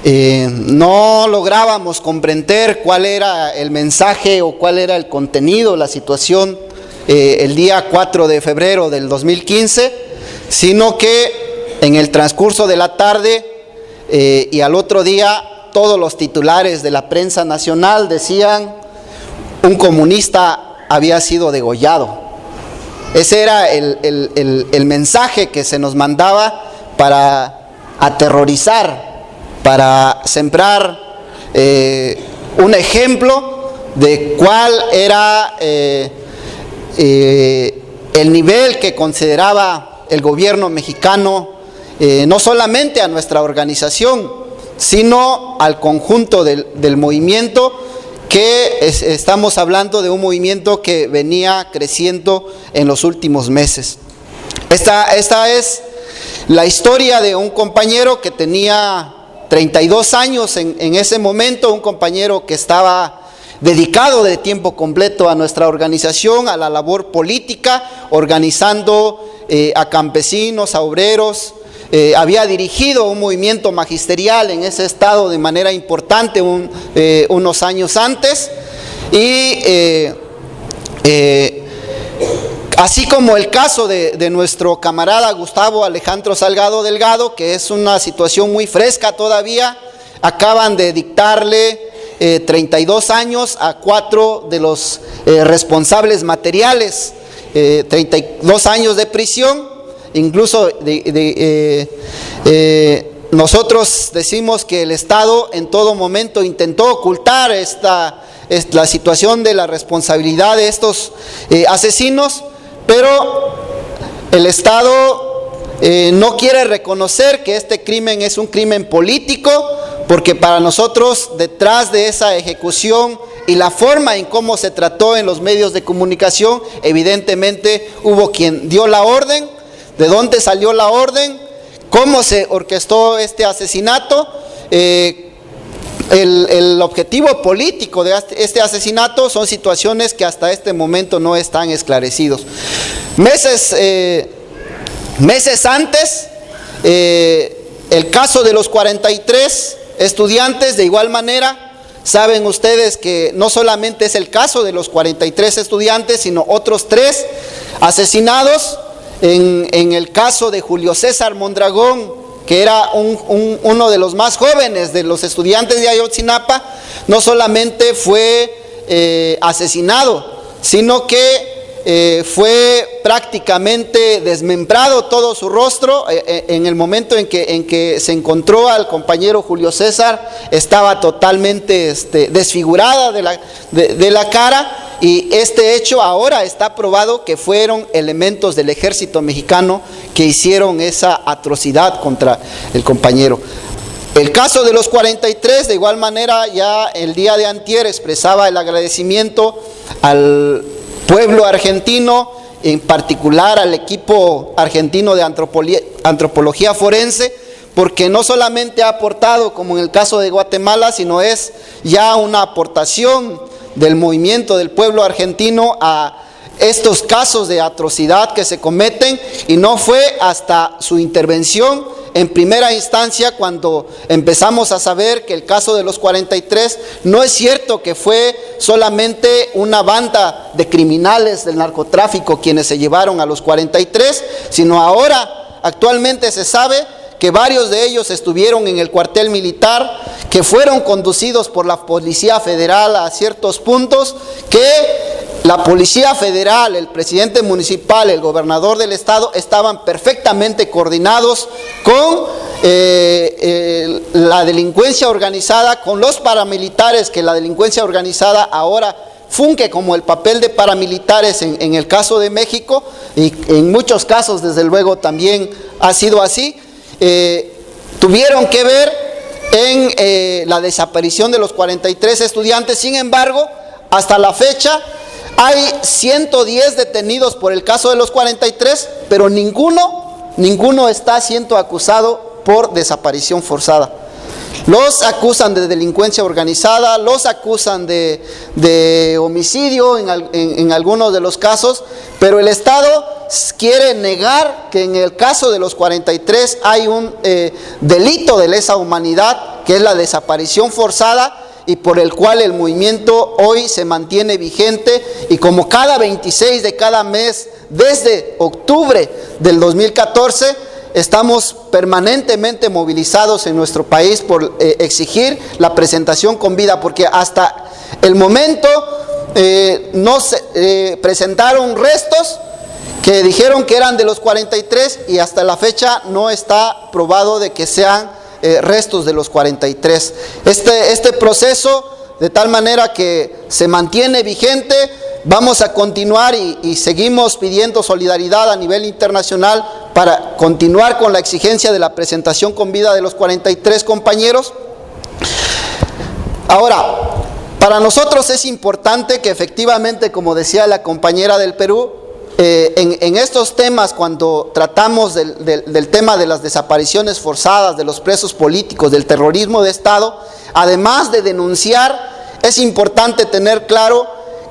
No lográbamos comprender cuál era el mensaje o cuál era el contenido, la situación el día 4 de febrero del 2015, sino que en el transcurso de la tarde y al otro día todos los titulares de la prensa nacional decían: un comunista había sido degollado. Ese era el mensaje que se nos mandaba para aterrorizar, para sembrar un ejemplo de cuál era el nivel que consideraba el gobierno mexicano, no solamente a nuestra organización, sino al conjunto del movimiento, que estamos hablando de un movimiento que venía creciendo en los últimos meses. Esta es la historia de un compañero que tenía 32 años en ese momento, un compañero que estaba dedicado de tiempo completo a nuestra organización, a la labor política, organizando a campesinos, a obreros. Había dirigido un movimiento magisterial en ese estado de manera importante unos años antes, y así como el caso de nuestro camarada Gustavo Alejandro Salgado Delgado, que es una situación muy fresca todavía. Acaban de dictarle 32 años a 4 de los responsables materiales, 32 años de prisión. Incluso nosotros decimos que el Estado en todo momento intentó ocultar la situación de la responsabilidad de estos asesinos, pero el Estado no quiere reconocer que este crimen es un crimen político, porque para nosotros detrás de esa ejecución y la forma en cómo se trató en los medios de comunicación, evidentemente hubo quien dio la orden. ¿De dónde salió la orden? ¿Cómo se orquestó este asesinato? El objetivo político de este asesinato son situaciones que hasta este momento no están esclarecidos. Meses antes, el caso de los 43 estudiantes, de igual manera, saben ustedes que no solamente es el caso de los 43 estudiantes, sino otros 3 asesinados. En el caso de Julio César Mondragón, que era uno de los más jóvenes de los estudiantes de Ayotzinapa, no solamente fue asesinado, sino que fue prácticamente desmembrado todo su rostro. En el momento en que se encontró al compañero Julio César, estaba totalmente desfigurada de la cara. Y este hecho ahora está probado que fueron elementos del ejército mexicano que hicieron esa atrocidad contra el compañero. El caso de los 43, de igual manera, ya el día de antier expresaba el agradecimiento al pueblo argentino, en particular al equipo argentino de antropología forense, porque no solamente ha aportado, como en el caso de Guatemala, sino es ya una aportación del movimiento del pueblo argentino a estos casos de atrocidad que se cometen, y no fue hasta su intervención en primera instancia cuando empezamos a saber que el caso de los 43 no es cierto que fue solamente una banda de criminales del narcotráfico quienes se llevaron a los 43, sino ahora actualmente se sabe que varios de ellos estuvieron en el cuartel militar, que fueron conducidos por la Policía Federal a ciertos puntos, que la Policía Federal, el presidente municipal, el gobernador del estado estaban perfectamente coordinados con la delincuencia organizada con los paramilitares, que la delincuencia organizada ahora funge como el papel de paramilitares en el caso de México, y en muchos casos desde luego también ha sido así, tuvieron que ver en la desaparición de los 43 estudiantes. Sin embargo, hasta la fecha hay 110 detenidos por el caso de los 43, pero ninguno está siendo acusado por desaparición forzada. Los acusan de delincuencia organizada, los acusan de homicidio en algunos de los casos, pero el Estado quiere negar que en el caso de los 43 hay un delito de lesa humanidad, que es la desaparición forzada, y por el cual el movimiento hoy se mantiene vigente, y como cada 26 de cada mes, desde octubre del 2014, estamos permanentemente movilizados en nuestro país por exigir la presentación con vida, porque hasta el momento no se presentaron restos que dijeron que eran de los 43, y hasta la fecha no está probado de que sean restos de los 43. Este proceso, de tal manera que se mantiene vigente. Vamos a continuar y seguimos pidiendo solidaridad a nivel internacional para continuar con la exigencia de la presentación con vida de los 43 compañeros. Ahora, para nosotros es importante que efectivamente, como decía la compañera del Perú, en estos temas, cuando tratamos del tema de las desapariciones forzadas, de los presos políticos, del terrorismo de Estado, además de denunciar, es importante tener claro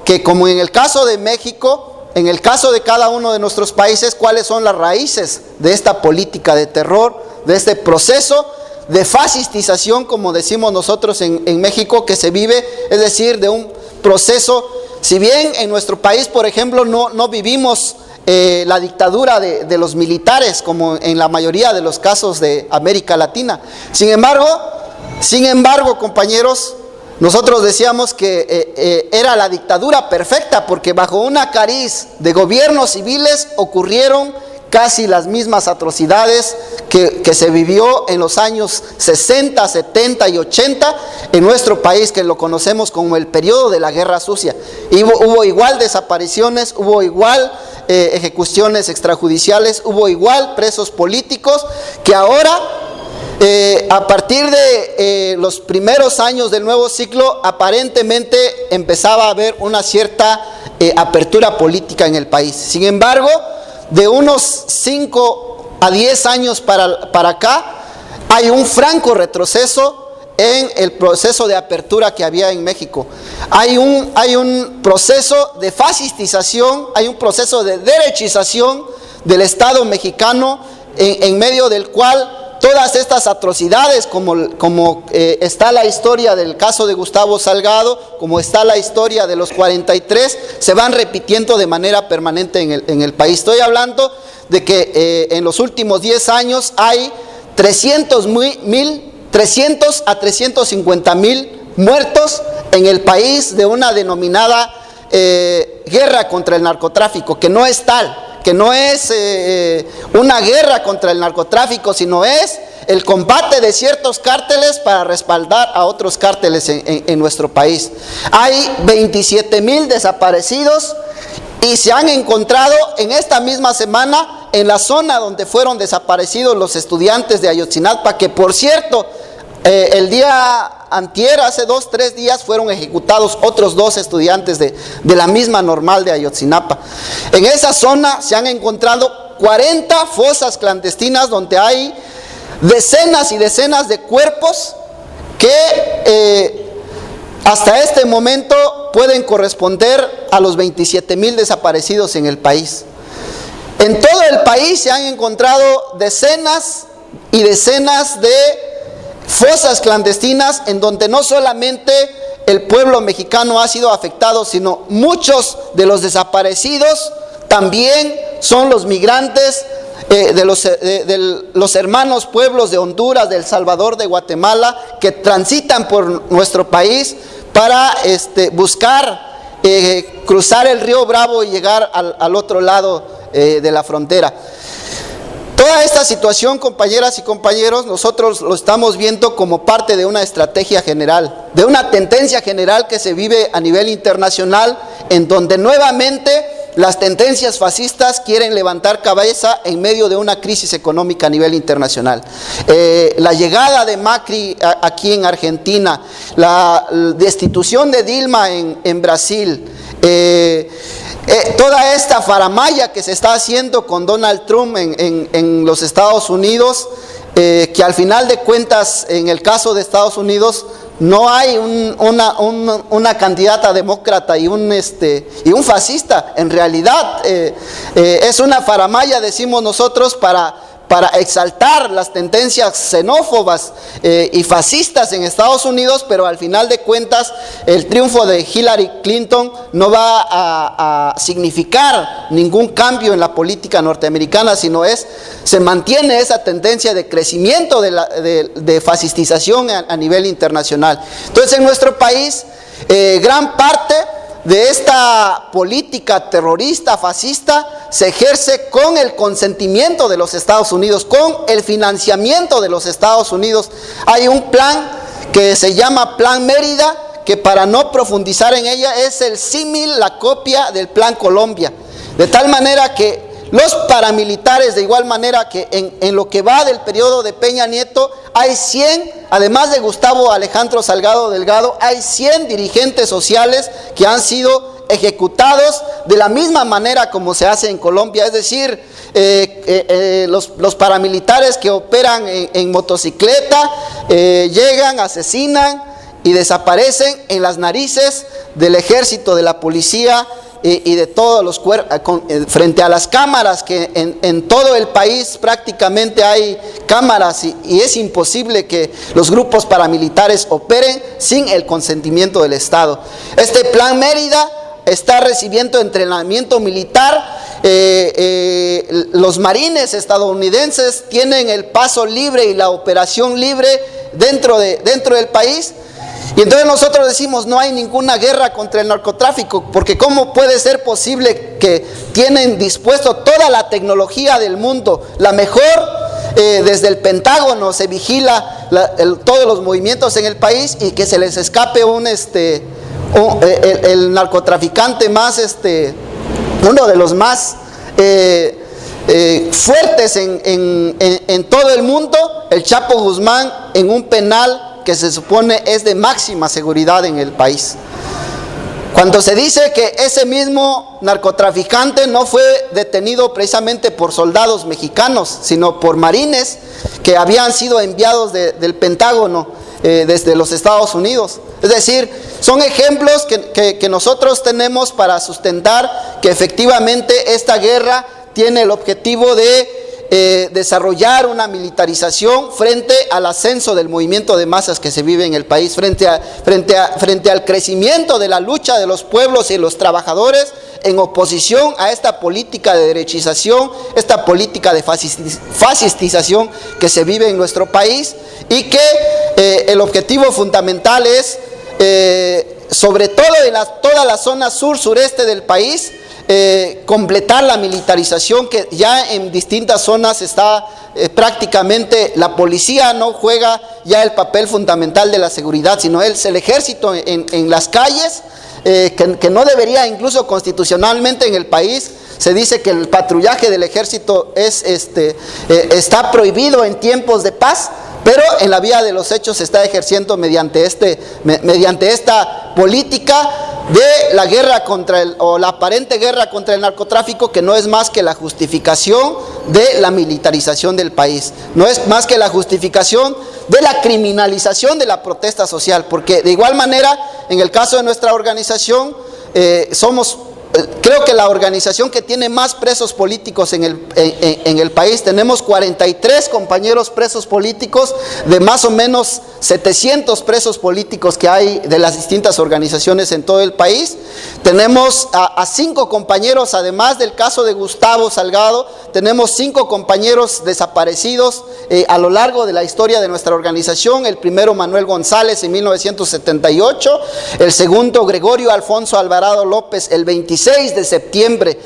que, como en el caso de México, en el caso de cada uno de nuestros países, cuáles son las raíces de esta política de terror, de este proceso de fascistización, como decimos nosotros en México, que se vive, es decir, de un proceso. Si bien en nuestro país, por ejemplo, no vivimos la dictadura de los militares, como en la mayoría de los casos de América Latina. Sin embargo, compañeros, nosotros decíamos que era la dictadura perfecta, porque bajo una cariz de gobiernos civiles ocurrieron casi las mismas atrocidades que se vivió en los años 60, 70 y 80 en nuestro país, que lo conocemos como el periodo de la Guerra Sucia. Y hubo igual desapariciones, hubo igual ejecuciones extrajudiciales, hubo igual presos políticos, que ahora, a partir de los primeros años del nuevo ciclo, aparentemente empezaba a haber una cierta apertura política en el país. Sin embargo, de unos 5 a 10 años para acá, hay un franco retroceso en el proceso de apertura que había en México. Hay un proceso de fascistización, hay un proceso de derechización del Estado mexicano, en medio del cual todas estas atrocidades, como está la historia del caso de Gustavo Salgado, como está la historia de los 43, se van repitiendo de manera permanente en el país. Estoy hablando de que en los últimos 10 años hay 300 a 350,000 muertos en el país de una denominada guerra contra el narcotráfico, que no es tal, que no es una guerra contra el narcotráfico, sino es el combate de ciertos cárteles para respaldar a otros cárteles en nuestro país. Hay 27,000 desaparecidos, y se han encontrado en esta misma semana en la zona donde fueron desaparecidos los estudiantes de Ayotzinapa, que por cierto, el día antier, hace 2-3 días, fueron ejecutados otros 2 estudiantes de la misma normal de Ayotzinapa. En esa zona se han encontrado 40 fosas clandestinas donde hay decenas y decenas de cuerpos que hasta este momento pueden corresponder a los 27,000 desaparecidos en el país. En todo el país se han encontrado decenas y decenas de fosas clandestinas, en donde no solamente el pueblo mexicano ha sido afectado, sino muchos de los desaparecidos también son los migrantes de los hermanos pueblos de Honduras, de El Salvador, de Guatemala, que transitan por nuestro país para buscar cruzar el río Bravo y llegar al otro lado de la frontera. Toda esta situación, compañeras y compañeros, nosotros lo estamos viendo como parte de una estrategia general, de una tendencia general que se vive a nivel internacional, en donde nuevamente las tendencias fascistas quieren levantar cabeza en medio de una crisis económica a nivel internacional. La llegada de Macri aquí en Argentina, la destitución de Dilma en Brasil, toda esta faramalla que se está haciendo con Donald Trump en los Estados Unidos, que al final de cuentas, en el caso de Estados Unidos, no hay una candidata demócrata y un fascista. En realidad es una faramalla, decimos nosotros, para exaltar las tendencias xenófobas y fascistas en Estados Unidos, pero al final de cuentas el triunfo de Hillary Clinton no va a significar ningún cambio en la política norteamericana, sino se mantiene esa tendencia de crecimiento de fascistización a nivel internacional. Entonces, en nuestro país, gran parte de esta política terrorista, fascista, se ejerce con el consentimiento de los Estados Unidos, con el financiamiento de los Estados Unidos. Hay un plan que se llama Plan Mérida, que para no profundizar en ella es el símil, la copia del Plan Colombia. De tal manera que los paramilitares, de igual manera que en lo que va del periodo de Peña Nieto, hay 100, además de Gustavo Alejandro Salgado Delgado, hay 100 dirigentes sociales que han sido ejecutados de la misma manera como se hace en Colombia. Es decir, los paramilitares que operan en motocicleta llegan, asesinan y desaparecen en las narices del ejército, de la policía y de todos los cuerpos, frente a las cámaras, que en todo el país prácticamente hay cámaras, y es imposible que los grupos paramilitares operen sin el consentimiento del Estado. Este Plan Mérida está recibiendo entrenamiento militar. Los marines estadounidenses tienen el paso libre y la operación libre dentro del país. Y entonces nosotros decimos, no hay ninguna guerra contra el narcotráfico, porque ¿cómo puede ser posible que tienen dispuesto toda la tecnología del mundo, la mejor? Desde el Pentágono se vigila todos los movimientos en el país, y que se les escape el narcotraficante más, uno de los más fuertes en todo el mundo, el Chapo Guzmán, en un penal que se supone es de máxima seguridad en el país. Cuando se dice que ese mismo narcotraficante no fue detenido precisamente por soldados mexicanos, sino por marines que habían sido enviados del Pentágono desde los Estados Unidos. Es decir, son ejemplos que nosotros tenemos para sustentar que efectivamente esta guerra tiene el objetivo de desarrollar una militarización frente al ascenso del movimiento de masas que se vive en el país, frente al crecimiento de la lucha de los pueblos y los trabajadores, en oposición a esta política de derechización, esta política de fascistización que se vive en nuestro país, y que el objetivo fundamental es, sobre todo en toda la zona sur-sureste del país, completar la militarización, que ya en distintas zonas está prácticamente, la policía no juega ya el papel fundamental de la seguridad, sino es el ejército en las calles, que no debería, incluso constitucionalmente en el país se dice que el patrullaje del ejército está prohibido en tiempos de paz, pero en la vía de los hechos se está ejerciendo mediante esta política de la guerra o la aparente guerra contra el narcotráfico, que no es más que la justificación de la militarización del país, no es más que la justificación de la criminalización de la protesta social, porque de igual manera, en el caso de nuestra organización, creo que la organización que tiene más presos políticos en el país. Tenemos 43 compañeros presos políticos de más o menos 700 presos políticos que hay de las distintas organizaciones en todo el país. Tenemos a 5 compañeros, además del caso de Gustavo Salgado, tenemos 5 compañeros desaparecidos a lo largo de la historia de nuestra organización. El primero, Manuel González, en 1978, el segundo, Gregorio Alfonso Alvarado López, el 26 de septiembre,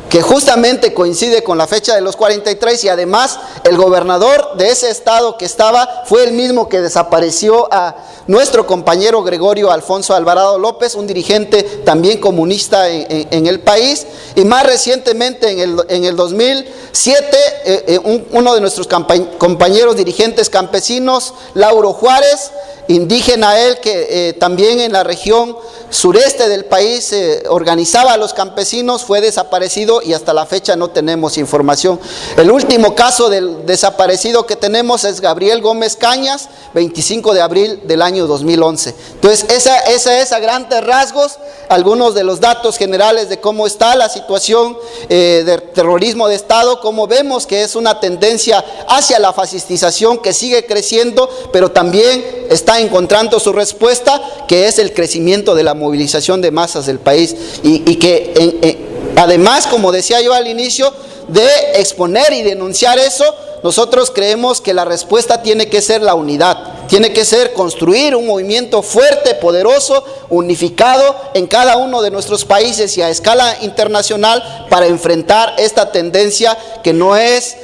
que justamente coincide con la fecha de los 43, y además el gobernador de ese estado que estaba fue el mismo que desapareció a nuestro compañero Gregorio Alfonso Alvarado López, un dirigente también comunista en el país. Y más recientemente, en el 2007, uno de nuestros compañeros dirigentes campesinos, Lauro Juárez, indígena él, que también en la región sureste del país organizaba a los campesinos, fue desaparecido y hasta la fecha no tenemos información. El último caso del desaparecido que tenemos es Gabriel Gómez Cañas, 25 de abril del año 2011. Entonces, esa es a grandes rasgos algunos de los datos generales de cómo está la situación de terrorismo de Estado, cómo vemos que es una tendencia hacia la fascistización que sigue creciendo, pero también está encontrando su respuesta, que es el crecimiento de la movilización de masas del país, y que además, como decía yo al inicio, de exponer y denunciar eso, nosotros creemos que la respuesta tiene que ser la unidad, tiene que ser construir un movimiento fuerte, poderoso, unificado en cada uno de nuestros países y a escala internacional para enfrentar esta tendencia que no es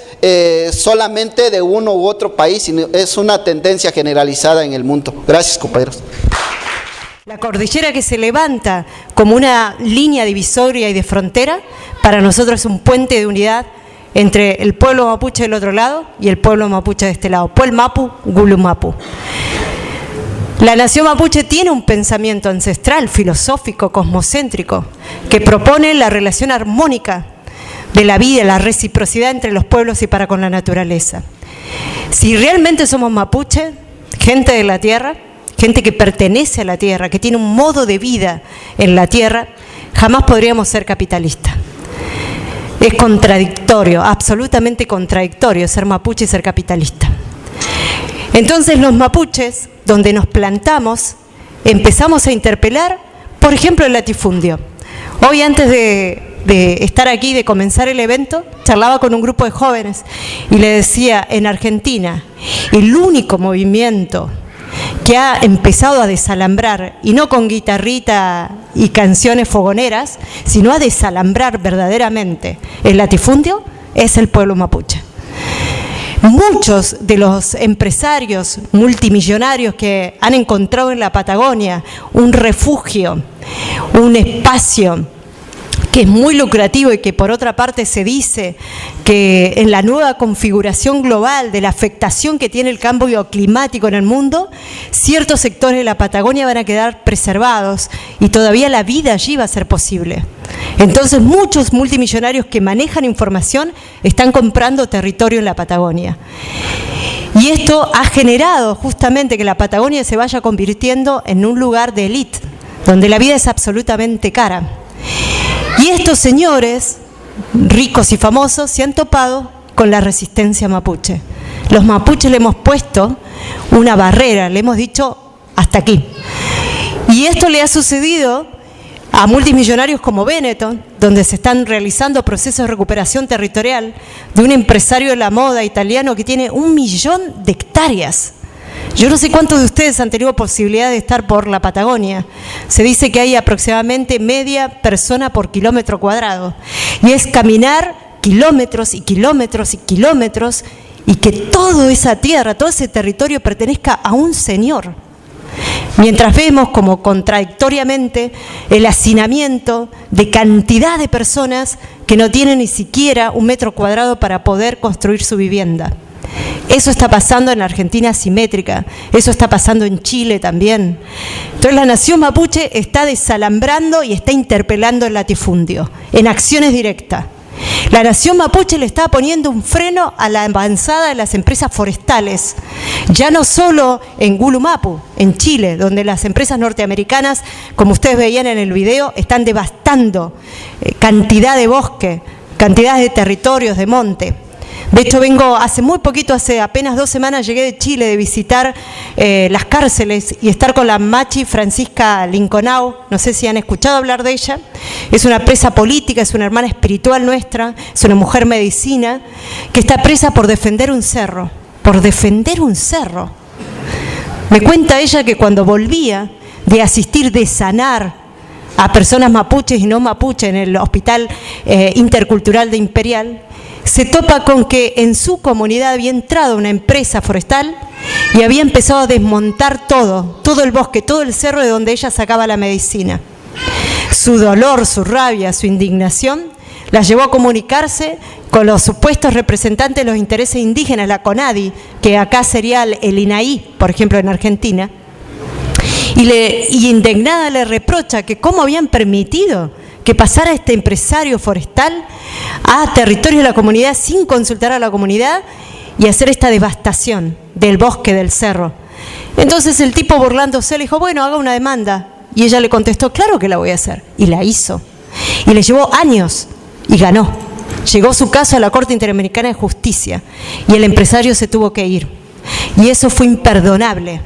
solamente de uno u otro país, sino es una tendencia generalizada en el mundo. Gracias, compañeros. La cordillera que se levanta como una línea divisoria y de frontera, para nosotros es un puente de unidad entre el pueblo mapuche del otro lado y el pueblo mapuche de este lado. Puel Mapu, Gulu Mapu. La nación mapuche tiene un pensamiento ancestral, filosófico, cosmocéntrico, que propone la relación armónica de la vida, la reciprocidad entre los pueblos y para con la naturaleza. Si realmente somos mapuche, gente de la tierra, gente que pertenece a la tierra, que tiene un modo de vida en la tierra, jamás podríamos ser capitalistas. Es contradictorio, absolutamente contradictorio ser mapuche y ser capitalista. Entonces los mapuches, donde nos plantamos, empezamos a interpelar, por ejemplo, el latifundio. Hoy, antes de estar aquí, de comenzar el evento, charlaba con un grupo de jóvenes y le decía, en Argentina, el único movimiento que ha empezado a desalambrar, y no con guitarrita y canciones fogoneras, sino a desalambrar verdaderamente el latifundio, es el pueblo mapuche. Muchos de los empresarios multimillonarios que han encontrado en la Patagonia un refugio, un espacio que es muy lucrativo y que por otra parte se dice que en la nueva configuración global de la afectación que tiene el cambio climático en el mundo, ciertos sectores de la Patagonia van a quedar preservados y todavía la vida allí va a ser posible. Entonces muchos multimillonarios que manejan información están comprando territorio en la Patagonia. Y esto ha generado justamente que la Patagonia se vaya convirtiendo en un lugar de élite, donde la vida es absolutamente cara. Y estos señores, ricos y famosos, se han topado con la resistencia mapuche. Los mapuches le hemos puesto una barrera, le hemos dicho hasta aquí. Y esto le ha sucedido a multimillonarios como Benetton, donde se están realizando procesos de recuperación territorial de un empresario de la moda italiano que tiene 1 millón de hectáreas. Yo no sé cuántos de ustedes han tenido posibilidad de estar por la Patagonia. Se dice que hay aproximadamente media persona por kilómetro cuadrado. Y es caminar kilómetros y kilómetros y kilómetros y que toda esa tierra, todo ese territorio pertenezca a un señor. Mientras vemos como contradictoriamente el hacinamiento de cantidad de personas que no tienen ni siquiera 1 metro cuadrado para poder construir su vivienda. Eso está pasando en la Argentina asimétrica, eso está pasando en Chile también. Entonces la nación mapuche está desalambrando y está interpelando el latifundio en acciones directas. La nación mapuche le está poniendo un freno a la avanzada de las empresas forestales, ya no solo en Gulu Mapu, en Chile, donde las empresas norteamericanas, como ustedes veían en el video, están devastando cantidad de bosque, cantidad de territorios, de monte. De hecho, vengo hace muy poquito, hace apenas 2 semanas, llegué de Chile de visitar las cárceles y estar con la machi Francisca Linconao. No sé si han escuchado hablar de ella. Es una presa política, es una hermana espiritual nuestra, es una mujer medicina que está presa por defender un cerro. Por defender un cerro. Me cuenta ella que cuando volvía de asistir, de sanar a personas mapuches y no mapuches en el Hospital Intercultural de Imperial, se topa con que en su comunidad había entrado una empresa forestal y había empezado a desmontar todo el bosque, todo el cerro de donde ella sacaba la medicina. Su dolor, su rabia, su indignación la llevó a comunicarse con los supuestos representantes de los intereses indígenas, la CONADI, que acá sería el INAI, por ejemplo, en Argentina, y indignada le reprocha que cómo habían permitido que pasara este empresario forestal a territorios de la comunidad sin consultar a la comunidad y hacer esta devastación del bosque, del cerro. Entonces el tipo, burlándose, le dijo, bueno, haga una demanda. Y ella le contestó, claro que la voy a hacer. Y la hizo. Y le llevó años y ganó. Llegó su caso a la Corte Interamericana de Justicia y el empresario se tuvo que ir. Y eso fue imperdonable.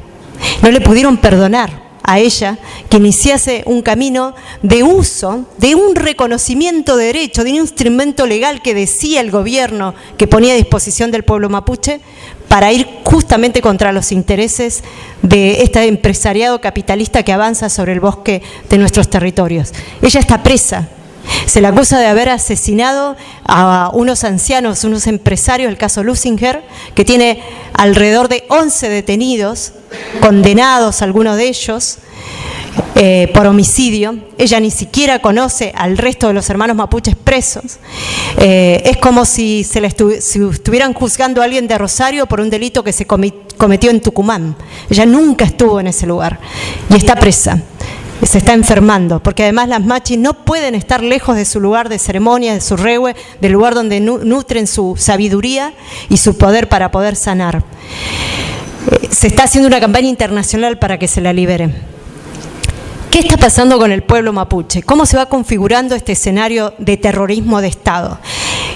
No le pudieron perdonar a ella que iniciase un camino de uso de un reconocimiento de derecho, de un instrumento legal que decía el gobierno que ponía a disposición del pueblo mapuche para ir justamente contra los intereses de este empresariado capitalista que avanza sobre el bosque de nuestros territorios. Ella está presa. Se la acusa de haber asesinado a unos ancianos, unos empresarios, el caso Lusinger, que tiene alrededor de 11 detenidos, condenados algunos de ellos, por homicidio. Ella ni siquiera conoce al resto de los hermanos mapuches presos. Es como si estuvieran juzgando a alguien de Rosario por un delito que se cometió en Tucumán. Ella nunca estuvo en ese lugar y está presa. Se está enfermando, porque además las machis no pueden estar lejos de su lugar de ceremonia, de su reue, del lugar donde nutren su sabiduría y su poder para poder sanar. Se está haciendo una campaña internacional para que se la libere. ¿Qué está pasando con el pueblo mapuche? ¿Cómo se va configurando este escenario de terrorismo de Estado?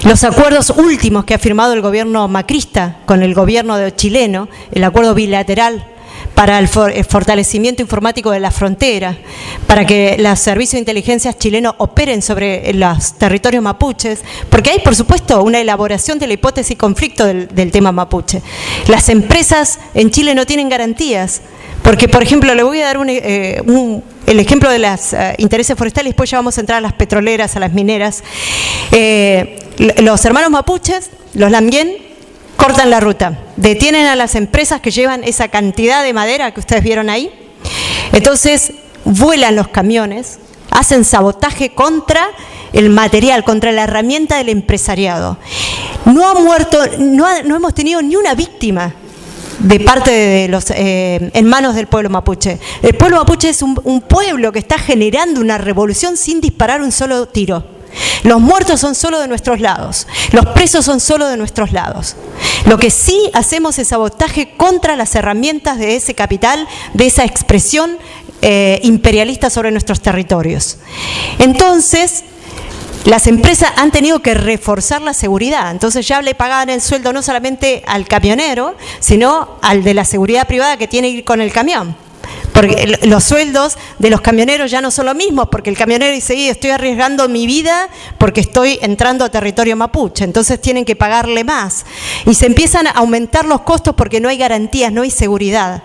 Los acuerdos últimos que ha firmado el gobierno macrista con el gobierno chileno, el acuerdo bilateral para el fortalecimiento informático de la frontera, para que los servicios de inteligencia chilenos operen sobre los territorios mapuches, porque hay, por supuesto, una elaboración de la hipótesis conflicto del tema mapuche. Las empresas en Chile no tienen garantías, porque, por ejemplo, le voy a dar el ejemplo de los intereses forestales, después ya vamos a entrar a las petroleras, a las mineras. Los hermanos mapuches, los Lamguén, cortan la ruta, detienen a las empresas que llevan esa cantidad de madera que ustedes vieron ahí. Entonces vuelan los camiones, hacen sabotaje contra el material, contra la herramienta del empresariado. No ha muerto, no hemos tenido ni una víctima de parte de los en manos del pueblo mapuche. El pueblo mapuche es un pueblo que está generando una revolución sin disparar un solo tiro. Los muertos son solo de nuestros lados, los presos son solo de nuestros lados. Lo que sí hacemos es sabotaje contra las herramientas de ese capital, de esa expresión imperialista sobre nuestros territorios. Entonces, las empresas han tenido que reforzar la seguridad. Entonces ya le pagaban el sueldo no solamente al camionero, sino al de la seguridad privada que tiene que ir con el camión. Porque los sueldos de los camioneros ya no son los mismos, porque el camionero dice, estoy arriesgando mi vida porque estoy entrando a territorio mapuche, entonces tienen que pagarle más. Y se empiezan a aumentar los costos porque no hay garantías, no hay seguridad.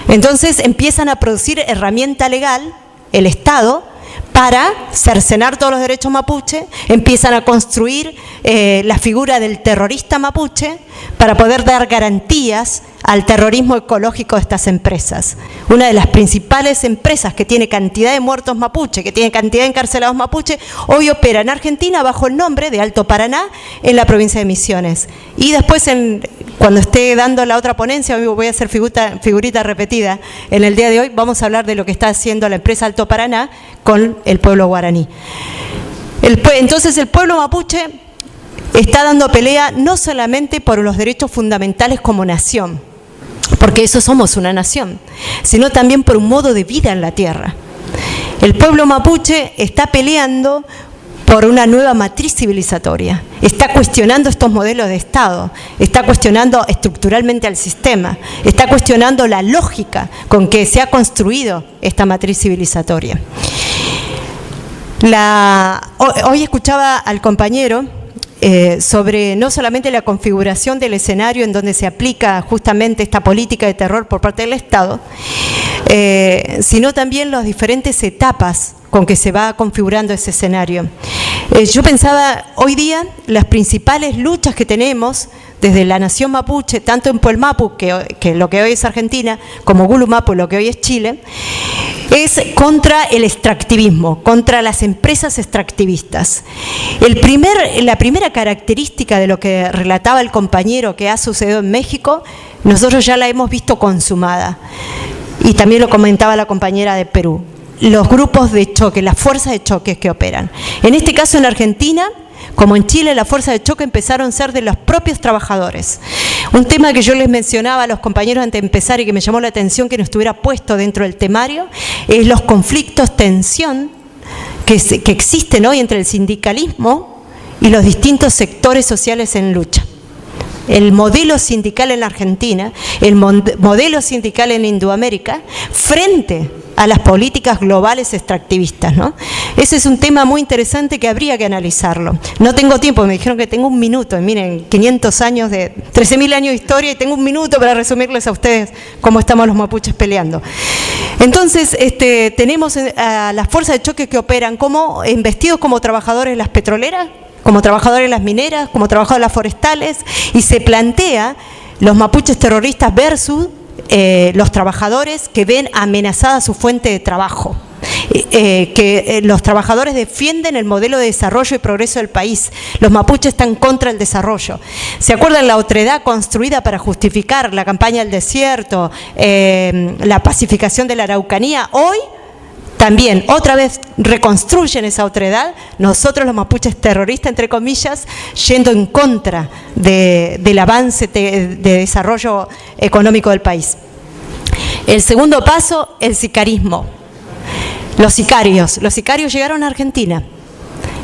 Entonces empiezan a producir herramienta legal, el Estado, para cercenar todos los derechos mapuche, empiezan a construir la figura del terrorista mapuche para poder dar garantías al terrorismo ecológico de estas empresas. Una de las principales empresas que tiene cantidad de muertos mapuche, que tiene cantidad de encarcelados mapuche, hoy opera en Argentina bajo el nombre de Alto Paraná en la provincia de Misiones. Y después, cuando esté dando la otra ponencia, voy a hacer figurita repetida, en el día de hoy vamos a hablar de lo que está haciendo la empresa Alto Paraná con el pueblo guaraní. Entonces el pueblo mapuche está dando pelea no solamente por los derechos fundamentales como nación, porque eso somos una nación, sino también por un modo de vida en la tierra. El pueblo mapuche está peleando por una nueva matriz civilizatoria, está cuestionando estos modelos de Estado, está cuestionando estructuralmente al sistema, está cuestionando la lógica con que se ha construido esta matriz civilizatoria. Hoy escuchaba al compañero sobre no solamente la configuración del escenario en donde se aplica justamente esta política de terror por parte del Estado, sino también las diferentes etapas con que se va configurando ese escenario. Yo pensaba, hoy día las principales luchas que tenemos desde la nación mapuche, tanto en Puelmapu, que lo que hoy es Argentina, como Gulumapu, lo que hoy es Chile, es contra el extractivismo, contra las empresas extractivistas. La primera característica de lo que relataba el compañero que ha sucedido en México, nosotros ya la hemos visto consumada. Y también lo comentaba la compañera de Perú. Los grupos de choque, las fuerzas de choque que operan. En este caso en Argentina, como en Chile, las fuerzas de choque empezaron a ser de los propios trabajadores. Un tema que yo les mencionaba a los compañeros antes de empezar y que me llamó la atención que no estuviera puesto dentro del temario, es los conflictos, tensión que existen hoy entre el sindicalismo y los distintos sectores sociales en lucha. El modelo sindical en la Argentina, el modelo sindical en Indoamérica, frente a las políticas globales extractivistas, ¿no? Ese es un tema muy interesante que habría que analizarlo. No tengo tiempo, me dijeron que tengo un minuto, miren, 500 años 13.000 años de historia y tengo un minuto para resumirles a ustedes cómo estamos los mapuches peleando. Entonces, tenemos a las fuerzas de choque que operan como vestidos como trabajadores de las petroleras, como trabajadores de las mineras, como trabajadores de las forestales, y se plantea los mapuches terroristas versus los trabajadores que ven amenazada su fuente de trabajo. Los trabajadores defienden el modelo de desarrollo y progreso del país. Los mapuches están contra el desarrollo. ¿Se acuerdan la otredad construida para justificar la campaña del desierto, la pacificación de la Araucanía? Hoy también, otra vez, reconstruyen esa otredad, nosotros los mapuches terroristas, entre comillas, yendo en contra del avance de desarrollo económico del país. El segundo paso, el sicarismo. Los sicarios llegaron a Argentina.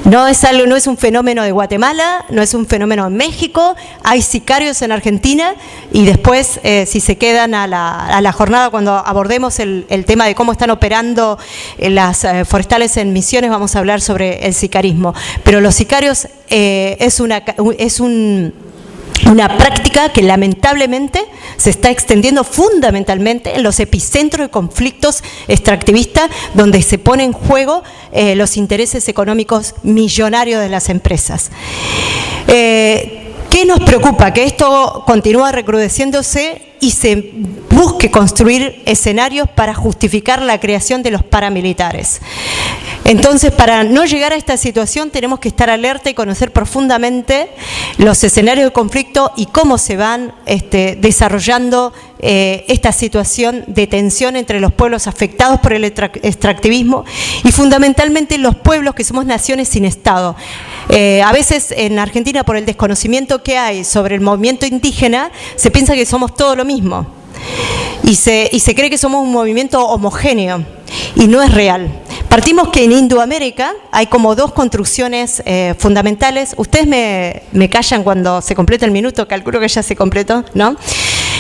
No es un fenómeno de Guatemala, no es un fenómeno en México, hay sicarios en Argentina y después, si se quedan a la jornada cuando abordemos el tema de cómo están operando las forestales en Misiones, vamos a hablar sobre el sicarismo. Pero los sicarios es una práctica que lamentablemente se está extendiendo fundamentalmente en los epicentros de conflictos extractivistas donde se pone en juego los intereses económicos millonarios de las empresas. ¿Qué nos preocupa? Que esto continúa recrudeciéndose y se busque construir escenarios para justificar la creación de los paramilitares. Entonces, para no llegar a esta situación tenemos que estar alerta y conocer profundamente los escenarios de conflicto y cómo se van desarrollando esta situación de tensión entre los pueblos afectados por el extractivismo y fundamentalmente los pueblos que somos naciones sin Estado. A veces en Argentina, por el desconocimiento que hay sobre el movimiento indígena, se piensa que somos todo lo mismo y se cree que somos un movimiento homogéneo y no es real. Partimos que en Indoamérica hay como dos construcciones fundamentales. Ustedes me callan cuando se completa el minuto, calculo que ya se completó, ¿no?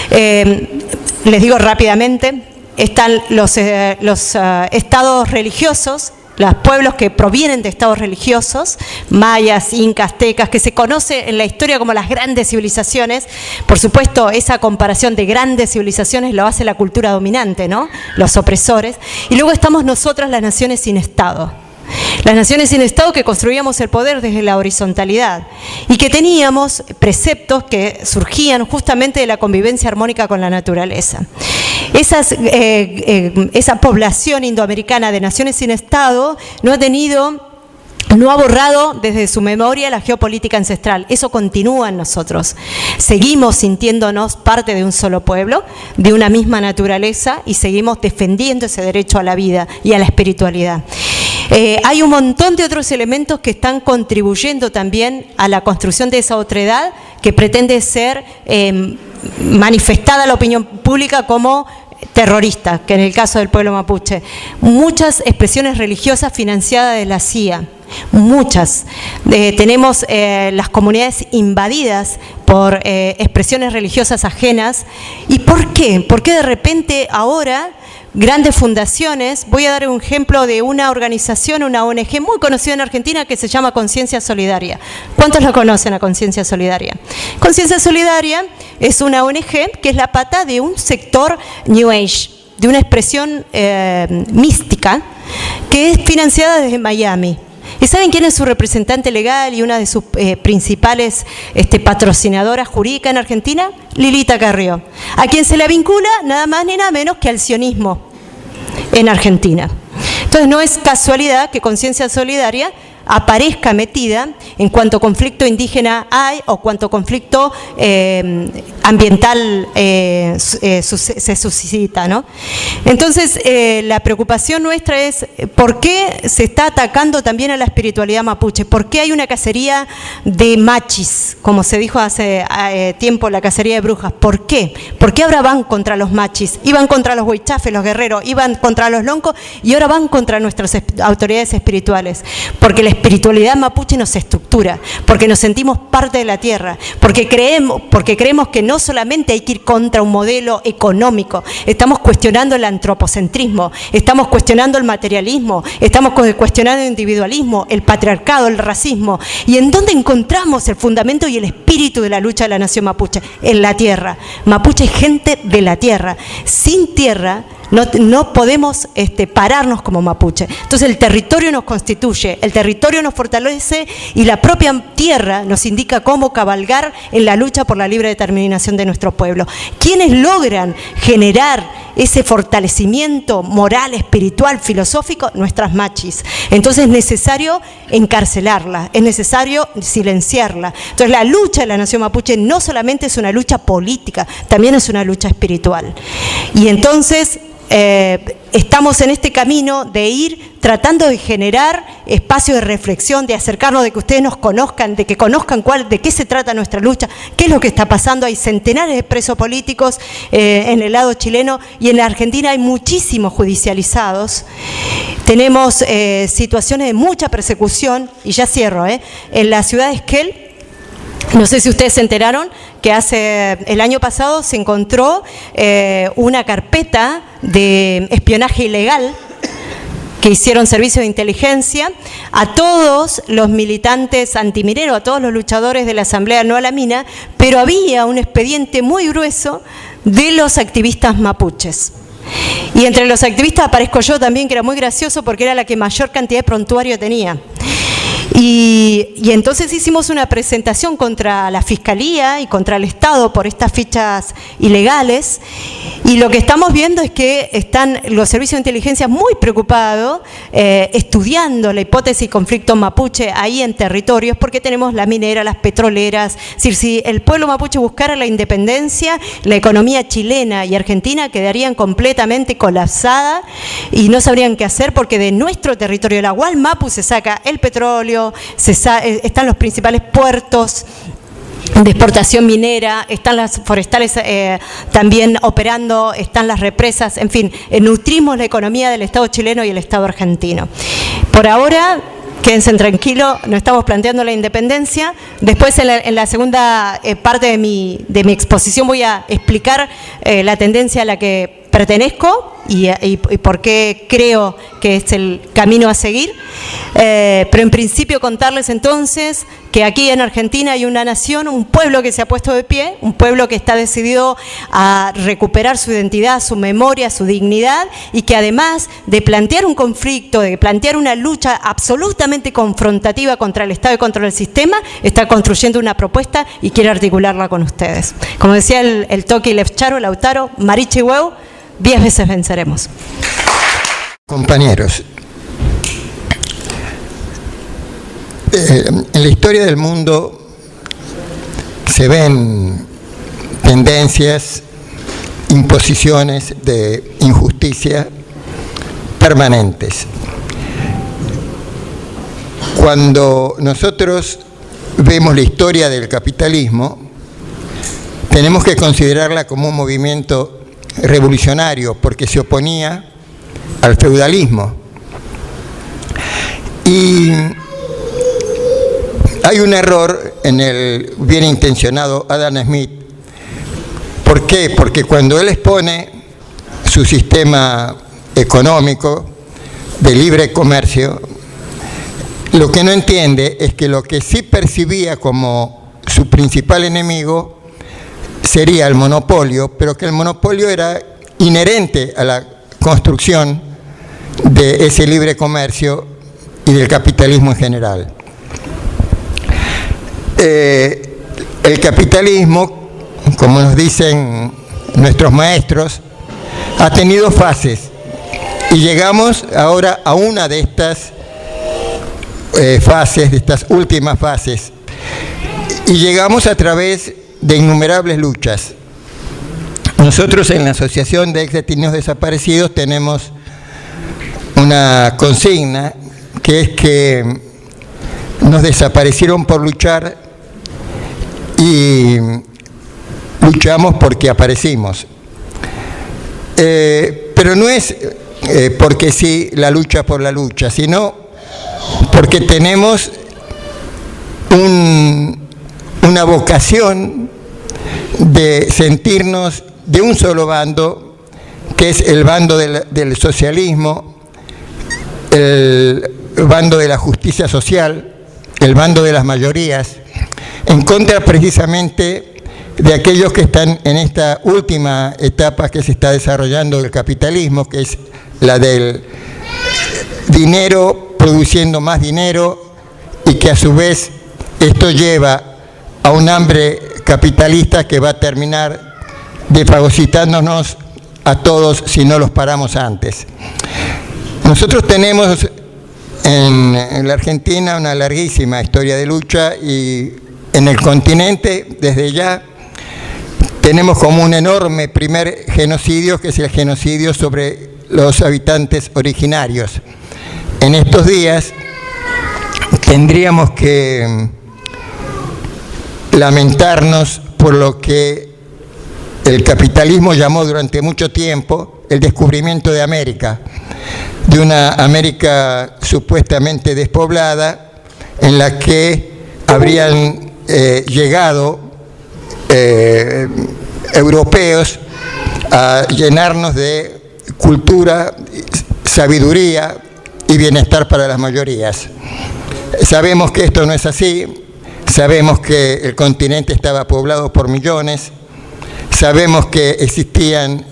Les digo rápidamente, están los estados religiosos, los pueblos que provienen de estados religiosos, mayas, incas, aztecas, que se conoce en la historia como las grandes civilizaciones. Por supuesto, esa comparación de grandes civilizaciones lo hace la cultura dominante, ¿no? Los opresores. Y luego estamos nosotras, las naciones sin Estado. Las naciones sin Estado que construíamos el poder desde la horizontalidad y que teníamos preceptos que surgían justamente de la convivencia armónica con la naturaleza. Esa población indoamericana de naciones sin Estado no ha borrado desde su memoria la geopolítica ancestral. Eso continúa en nosotros. Seguimos sintiéndonos parte de un solo pueblo, de una misma naturaleza y seguimos defendiendo ese derecho a la vida y a la espiritualidad. Hay un montón de otros elementos que están contribuyendo también a la construcción de esa otredad que pretende ser manifestada a la opinión pública como terrorista, que en el caso del pueblo mapuche. Muchas expresiones religiosas financiadas de la CIA, muchas. Tenemos las comunidades invadidas por expresiones religiosas ajenas. ¿Y por qué? ¿Por qué de repente ahora grandes fundaciones? Voy a dar un ejemplo de una organización, una ONG muy conocida en Argentina que se llama Conciencia Solidaria. ¿Cuántos la conocen a Conciencia Solidaria? Conciencia Solidaria es una ONG que es la pata de un sector New Age, de una expresión mística que es financiada desde Miami. ¿Y saben quién es su representante legal y una de sus principales patrocinadoras jurídicas en Argentina? Lilita Carrió, a quien se la vincula nada más ni nada menos que al sionismo en Argentina. Entonces no es casualidad que Conciencia Solidaria aparezca metida en cuanto conflicto indígena hay o cuanto conflicto ambiental se suscita, ¿no? Entonces, la preocupación nuestra es ¿por qué se está atacando también a la espiritualidad mapuche? ¿Por qué hay una cacería de machis, como se dijo hace tiempo, la cacería de brujas? ¿Por qué? ¿Por qué ahora van contra los machis? Iban contra los huichafes, los guerreros, iban contra los loncos y ahora van contra nuestras autoridades espirituales. Porque la espiritualidad mapuche nos estructura, porque nos sentimos parte de la tierra, porque creemos que no solamente hay que ir contra un modelo económico, estamos cuestionando el antropocentrismo, estamos cuestionando el materialismo, estamos cuestionando el individualismo, el patriarcado, el racismo. ¿Y en dónde encontramos el fundamento y el espíritu de la lucha de la nación mapuche? En la tierra. Mapuche es gente de la tierra. Sin tierra no podemos pararnos como mapuche. Entonces el territorio nos constituye, el territorio nos fortalece y la propia tierra nos indica cómo cabalgar en la lucha por la libre determinación de nuestro pueblo. ¿Quiénes logran generar ese fortalecimiento moral, espiritual, filosófico? Nuestras machis. Entonces es necesario encarcelarla, es necesario silenciarla. Entonces la lucha de la nación mapuche no solamente es una lucha política, también es una lucha espiritual. Y entonces estamos en este camino de ir tratando de generar espacios de reflexión, de acercarnos, de que ustedes nos conozcan, de que conozcan de qué se trata nuestra lucha, qué es lo que está pasando. Hay centenares de presos políticos en el lado chileno y en la Argentina hay muchísimos judicializados. Tenemos situaciones de mucha persecución, y ya cierro, en la ciudad de Esquel. No sé si ustedes se enteraron que el año pasado se encontró una carpeta de espionaje ilegal que hicieron servicios de inteligencia a todos los militantes antimineros, a todos los luchadores de la Asamblea No a la Mina, pero había un expediente muy grueso de los activistas mapuches. Y entre los activistas aparezco yo también, que era muy gracioso porque era la que mayor cantidad de prontuario tenía. Y entonces hicimos una presentación contra la Fiscalía y contra el Estado por estas fichas ilegales, y lo que estamos viendo es que están los servicios de inteligencia muy preocupados, estudiando la hipótesis conflicto mapuche ahí en territorios, porque tenemos la minera, las petroleras. Es decir, si el pueblo mapuche buscara la independencia, la economía chilena y argentina quedarían completamente colapsada y no sabrían qué hacer, porque de nuestro territorio, de la Gualmapu, se saca el petróleo, están los principales puertos de exportación minera, están las forestales también operando, están las represas, en fin, nutrimos la economía del Estado chileno y el Estado argentino. Por ahora, quédense tranquilos, no estamos planteando la independencia. Después, en la segunda parte de mi exposición, voy a explicar la tendencia a la que pertenezco y por qué creo que es el camino a seguir. Pero en principio contarles entonces que aquí en Argentina hay una nación, un pueblo que se ha puesto de pie, un pueblo que está decidido a recuperar su identidad, su memoria, su dignidad, y que además de plantear un conflicto, de plantear una lucha absolutamente confrontativa contra el Estado y contra el sistema, está construyendo una propuesta y quiere articularla con ustedes. Como decía el Toki Lefcharo, Lautaro, Marichi Hueu, 10 veces venceremos. Compañeros, en la historia del mundo se ven tendencias, imposiciones de injusticia permanentes. Cuando nosotros vemos la historia del capitalismo, tenemos que considerarla como un movimiento revolucionario, porque se oponía al feudalismo. Y hay un error en el bien intencionado Adam Smith. ¿Por qué? Porque cuando él expone su sistema económico de libre comercio, lo que no entiende es que lo que sí percibía como su principal enemigo sería el monopolio, pero que el monopolio era inherente a la construcción de ese libre comercio y del capitalismo en general. El capitalismo, como nos dicen nuestros maestros, ha tenido fases y llegamos ahora a una de estas fases, de estas últimas fases, y llegamos a través de innumerables luchas. Nosotros en la Asociación de Exdetenidos Desaparecidos tenemos una consigna que es que nos desaparecieron por luchar y luchamos porque aparecimos. Pero no es porque sí la lucha por la lucha, sino porque tenemos una vocación de sentirnos de un solo bando, que es el bando del socialismo, el bando de la justicia social, el bando de las mayorías, en contra precisamente de aquellos que están en esta última etapa que se está desarrollando del capitalismo, que es la del dinero produciendo más dinero, y que a su vez esto lleva a un hambre capitalista que va a terminar desfagocitándonos a todos si no los paramos antes. Nosotros tenemos en la Argentina una larguísima historia de lucha, y en el continente desde ya tenemos como un enorme primer genocidio, que es el genocidio sobre los habitantes originarios. En estos días tendríamos que lamentarnos por lo que el capitalismo llamó durante mucho tiempo el descubrimiento de América, de una América supuestamente despoblada, en la que habrían llegado europeos a llenarnos de cultura, sabiduría y bienestar para las mayorías. Sabemos que esto no es así, sabemos que el continente estaba poblado por millones, sabemos que existían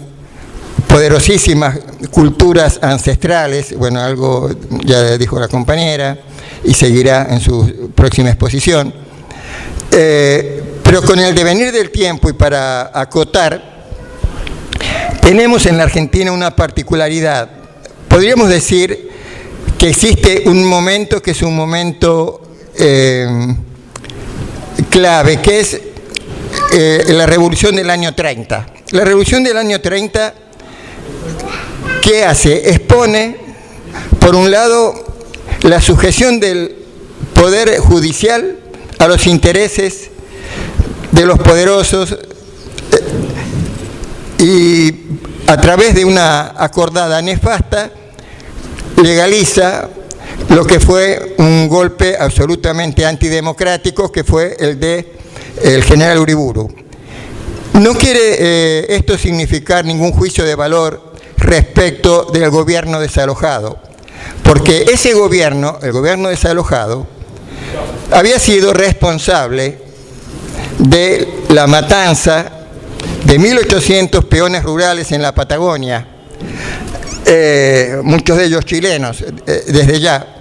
poderosísimas culturas ancestrales, bueno, algo ya dijo la compañera y seguirá en su próxima exposición, pero con el devenir del tiempo, y para acotar, tenemos en la Argentina una particularidad. Podríamos decir que existe un momento que es un momento clave, que es la revolución del año 30. La revolución del año 30, ¿qué hace? Expone, por un lado, la sujeción del poder judicial a los intereses de los poderosos, y a través de una acordada nefasta legaliza lo que fue un golpe absolutamente antidemocrático, que fue el de el general Uriburu. No quiere esto significar ningún juicio de valor respecto del gobierno desalojado, porque ese gobierno, el gobierno desalojado, había sido responsable de la matanza de 1.800 peones rurales en la Patagonia, muchos de ellos chilenos, desde ya.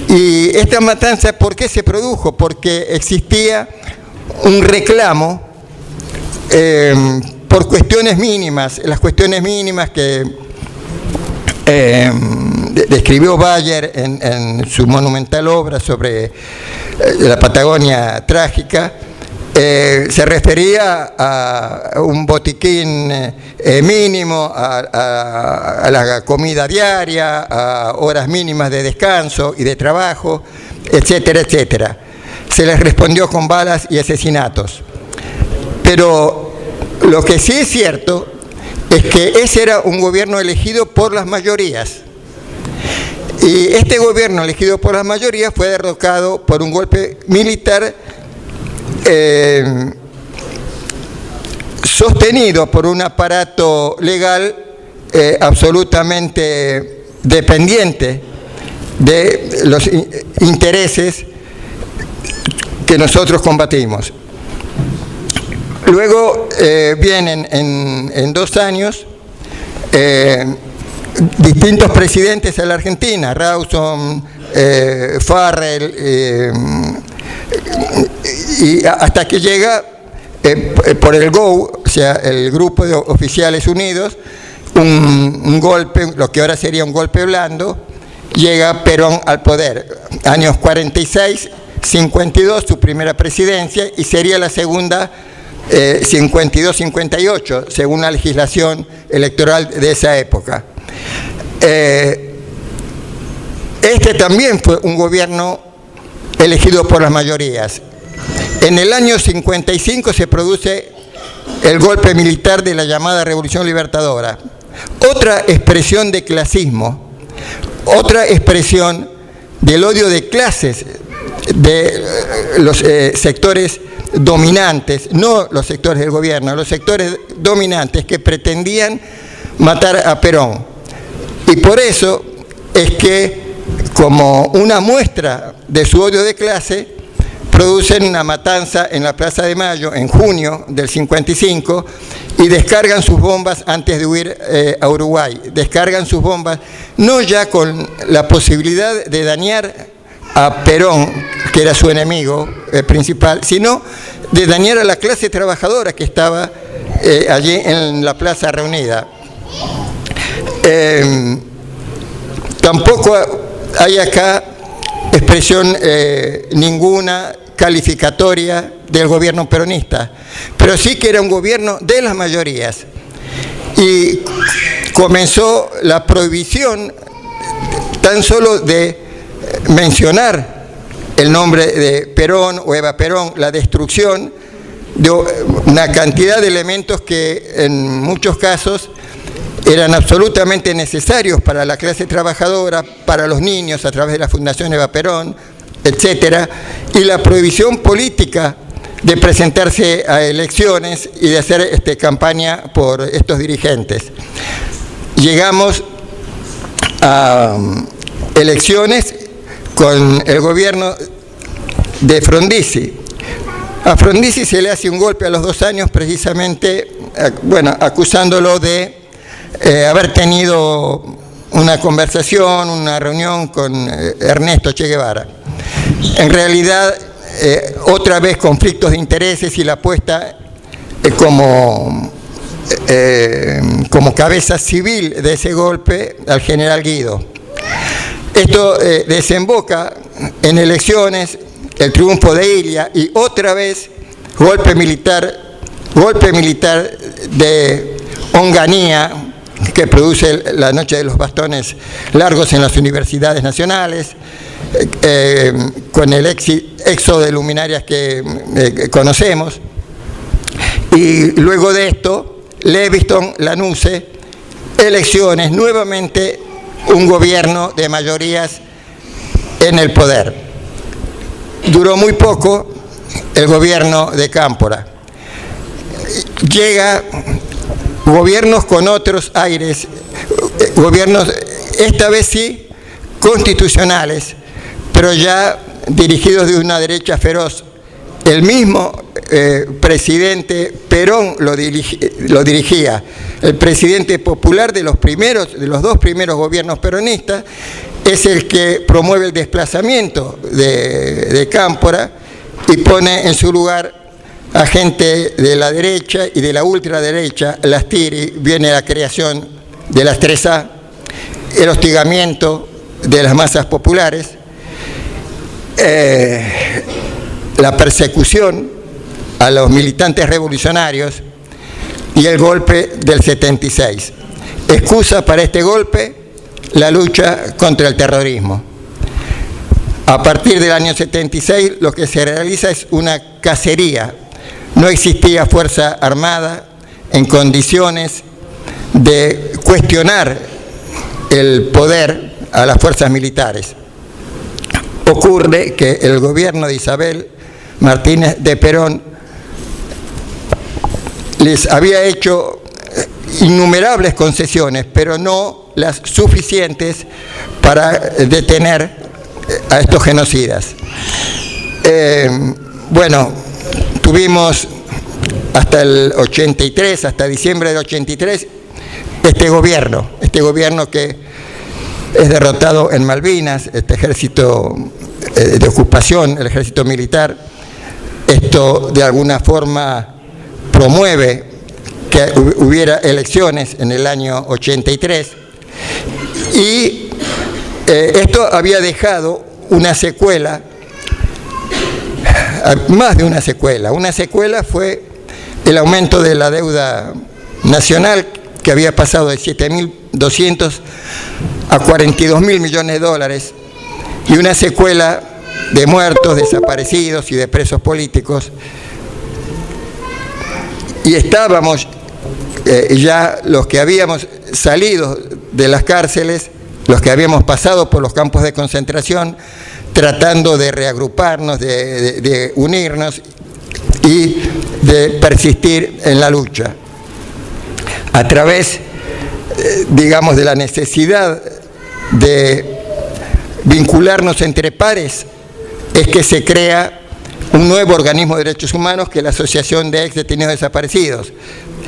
Y esta matanza, ¿por qué se produjo? Porque existía un reclamo por cuestiones mínimas, las cuestiones mínimas que describió Bayer en su monumental obra sobre la Patagonia trágica. Se refería a un botiquín mínimo, a la comida diaria, a horas mínimas de descanso y de trabajo, etcétera, etcétera. Se les respondió con balas y asesinatos. Pero lo que sí es cierto es que ese era un gobierno elegido por las mayorías. Y este gobierno elegido por las mayorías fue derrocado por un golpe militar sostenido por un aparato legal absolutamente dependiente de los intereses que nosotros combatimos. Luego vienen en 2 años distintos presidentes en la Argentina, Rawson, Farrell, y hasta que llega por el GO, o sea, el Grupo de Oficiales Unidos, un golpe, lo que ahora sería un golpe blando, llega Perón al poder. Años 46, 52, su primera presidencia, y sería la segunda 52-58, según la legislación electoral de esa época. Este también fue un gobierno elegido por las mayorías. En el año 55 se produce el golpe militar de la llamada Revolución Libertadora. Otra expresión de clasismo, otra expresión del odio de clases de los sectores dominantes, no los sectores del gobierno, los sectores dominantes que pretendían matar a Perón. Y por eso es que, como una muestra de su odio de clase, producen una matanza en la Plaza de Mayo en junio del 55 y descargan sus bombas antes de huir a Uruguay. Descargan sus bombas no ya con la posibilidad de dañar a Perón, que era su enemigo principal, sino de dañar a la clase trabajadora que estaba allí en la plaza reunida. Tampoco hay acá expresión ninguna calificatoria del gobierno peronista, pero sí que era un gobierno de las mayorías. Y comenzó la prohibición tan solo de mencionar el nombre de Perón o Eva Perón, la destrucción de una cantidad de elementos que en muchos casos eran absolutamente necesarios para la clase trabajadora, para los niños a través de la Fundación Eva Perón, etcétera, y la prohibición política de presentarse a elecciones y de hacer campaña por estos dirigentes. Llegamos a elecciones con el gobierno de Frondizi. A Frondizi se le hace un golpe a los 2 años precisamente, acusándolo de haber tenido una conversación, una reunión con Ernesto Che Guevara. En realidad, otra vez conflictos de intereses y la apuesta como cabeza civil de ese golpe al general Guido. Esto desemboca en elecciones, el triunfo de Ilia y otra vez golpe militar de Onganía, que produce la noche de los bastones largos en las universidades nacionales, con el éxodo de luminarias que conocemos. Y luego de esto, Leviston, Lanuse, elecciones, nuevamente un gobierno de mayorías en el poder. Duró muy poco el gobierno de Cámpora. Llega gobiernos con otros aires, gobiernos esta vez sí constitucionales, pero ya dirigidos de una derecha feroz. El mismo presidente Perón lo dirigía, el presidente popular de los 2 primeros gobiernos peronistas, es el que promueve el desplazamiento de Cámpora y pone en su lugar a gente de la derecha y de la ultraderecha. Lastiri, viene la creación de las 3A, el hostigamiento de las masas populares, la persecución a los militantes revolucionarios y el golpe del 76. Excusa para este golpe la lucha contra el terrorismo. A partir del año 76 lo que se realiza es una cacería. No existía fuerza armada en condiciones de cuestionar el poder a las fuerzas militares. Ocurre que el gobierno de Isabel Martínez de Perón les había hecho innumerables concesiones, pero no las suficientes para detener a estos genocidas. Tuvimos hasta el 83, hasta diciembre del 83, este gobierno que es derrotado en Malvinas, este ejército de ocupación, el ejército militar. Esto de alguna forma promueve que hubiera elecciones en el año 83 y esto había dejado una secuela, más de una secuela. Una secuela fue el aumento de la deuda nacional, que había pasado de 7.200 a 42.000 millones de dólares, y una secuela de muertos, desaparecidos y de presos políticos. Y estábamos ya los que habíamos salido de las cárceles, los que habíamos pasado por los campos de concentración, tratando de reagruparnos, de unirnos y de persistir en la lucha. A través, digamos, de la necesidad de vincularnos entre pares, es que se crea un nuevo organismo de derechos humanos, que es la Asociación de Ex Detenidos Desaparecidos.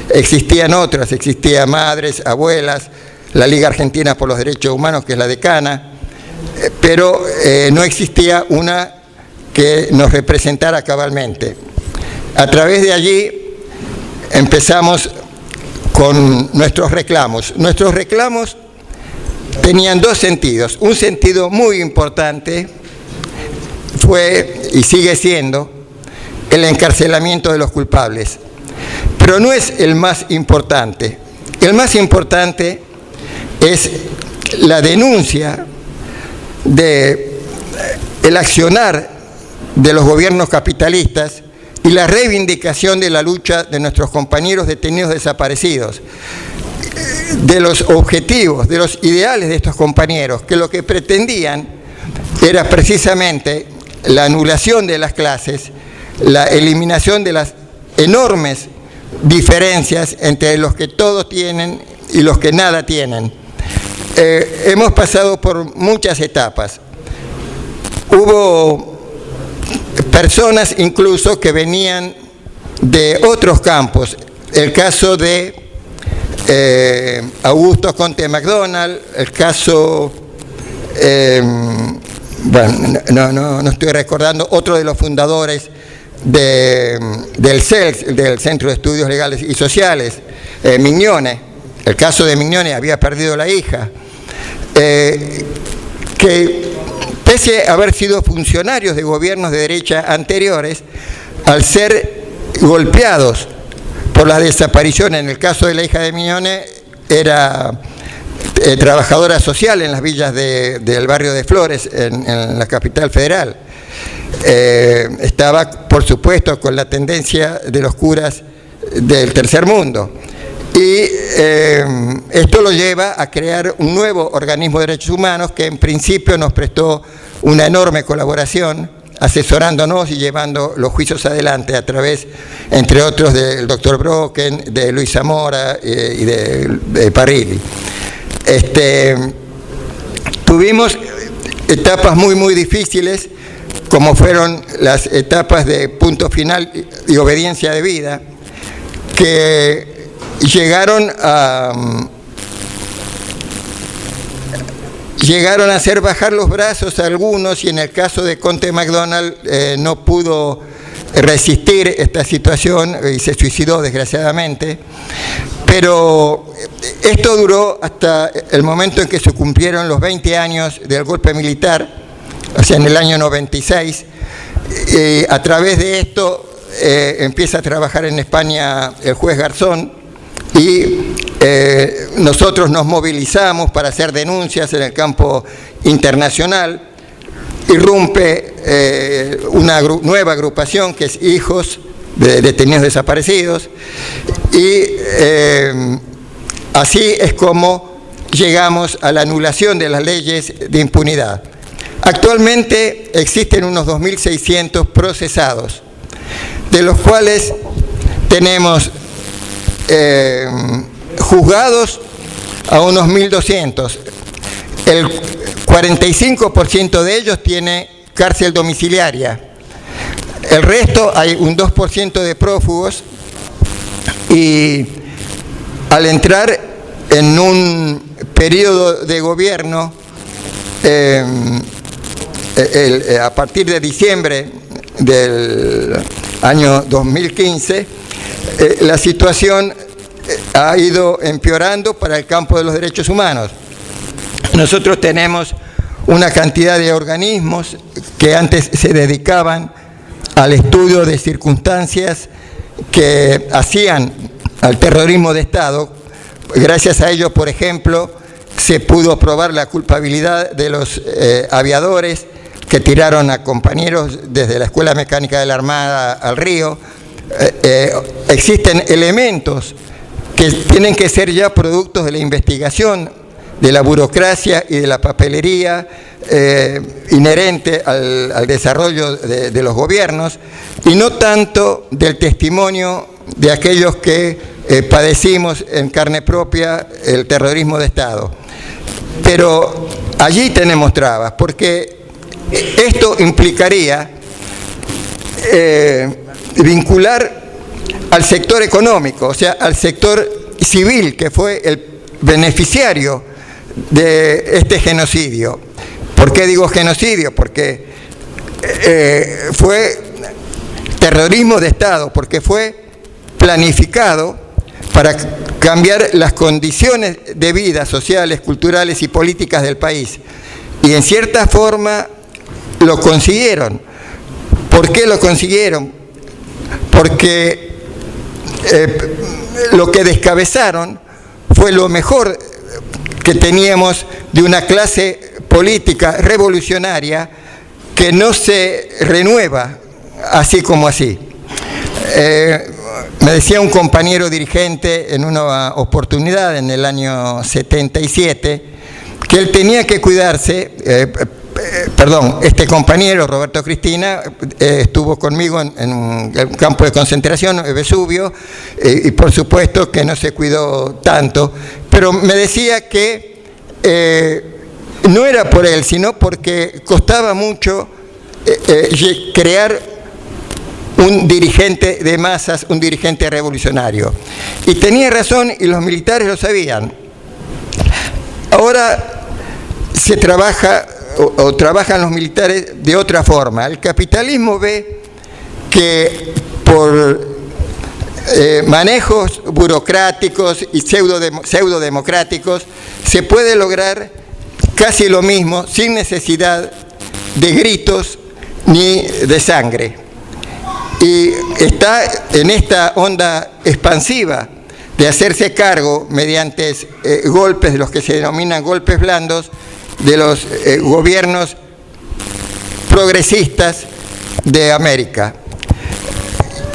Existían otras, existía Madres, Abuelas, la Liga Argentina por los Derechos Humanos, que es la decana, pero no existía una que nos representara cabalmente. A través de allí empezamos con nuestros reclamos. Nuestros reclamos tenían dos sentidos. Un sentido muy importante fue, y sigue siendo, el encarcelamiento de los culpables. Pero no es el más importante. El más importante es la denuncia del accionar de los gobiernos capitalistas y la reivindicación de la lucha de nuestros compañeros detenidos desaparecidos, de los objetivos, de los ideales de estos compañeros, que lo que pretendían era precisamente la anulación de las clases, la eliminación de las enormes diferencias entre los que todo tienen y los que nada tienen. Hemos pasado por muchas etapas. Hubo personas incluso que venían de otros campos. El caso de Augusto Conte MacDonald, el caso, bueno, no estoy recordando, otro de los fundadores del CELS, del Centro de Estudios Legales y Sociales, Mignone. El caso de Mignone, había perdido la hija, que pese a haber sido funcionarios de gobiernos de derecha anteriores, al ser golpeados por la desaparición, en el caso de la hija de Mignone, era trabajadora social en las villas del barrio de Flores, en la capital federal. Estaba, por supuesto, con la tendencia de los curas del tercer mundo. Y esto lo lleva a crear un nuevo organismo de derechos humanos que en principio nos prestó una enorme colaboración, asesorándonos y llevando los juicios adelante a través, entre otros, del doctor Brocken, de Luis Zamora y de Parrilli. Tuvimos etapas muy difíciles, como fueron las etapas de punto final y obediencia de vida, que llegaron a hacer bajar los brazos a algunos, y en el caso de Conte MacDonald no pudo resistir esta situación y se suicidó, desgraciadamente. Pero esto duró hasta el momento en que se cumplieron los 20 años del golpe militar, o sea, en el año 96. A través de esto empieza a trabajar en España el juez Garzón, y nosotros nos movilizamos para hacer denuncias en el campo internacional. Irrumpe una nueva agrupación que es Hijos de Detenidos Desaparecidos, y así es como llegamos a la anulación de las leyes de impunidad. Actualmente existen unos 2.600 procesados, de los cuales tenemos juzgados a unos 1.200. El 45% de ellos tiene cárcel domiciliaria. El resto, hay un 2% de prófugos, y al entrar en un periodo de gobierno, a partir de diciembre del año 2015, la situación ha ido empeorando para el campo de los derechos humanos. Nosotros tenemos una cantidad de organismos que antes se dedicaban al estudio de circunstancias que hacían al terrorismo de Estado. Gracias a ellos, por ejemplo, se pudo probar la culpabilidad de los aviadores que tiraron a compañeros desde la Escuela Mecánica de la Armada al río. Existen elementos que tienen que ser ya productos de la investigación, de la burocracia y de la papelería inherente al desarrollo de los gobiernos, y no tanto del testimonio de aquellos que padecimos en carne propia el terrorismo de Estado. Pero allí tenemos trabas, porque esto implicaría vincular al sector económico, o sea, al sector civil, que fue el beneficiario de este genocidio. ¿Por qué digo genocidio? Porque fue terrorismo de Estado, porque fue planificado para cambiar las condiciones de vida sociales, culturales y políticas del país. Y en cierta forma lo consiguieron. ¿Por qué lo consiguieron? Porque lo que descabezaron fue lo mejor que teníamos de una clase política revolucionaria que no se renueva así como así. Me decía un compañero dirigente en una oportunidad en el año 77 que él tenía que cuidarse. Este compañero, Roberto Cristina, estuvo conmigo en un campo de concentración, Vesubio, y por supuesto que no se cuidó tanto, pero me decía que no era por él, sino porque costaba mucho crear un dirigente de masas, un dirigente revolucionario. Y tenía razón, y los militares lo sabían. Ahora se trabaja o trabajan los militares de otra forma. El capitalismo ve que por manejos burocráticos y pseudodemocráticos se puede lograr casi lo mismo sin necesidad de gritos ni de sangre. Y está en esta onda expansiva de hacerse cargo mediante golpes, de los que se denominan golpes blandos, de los gobiernos progresistas de América.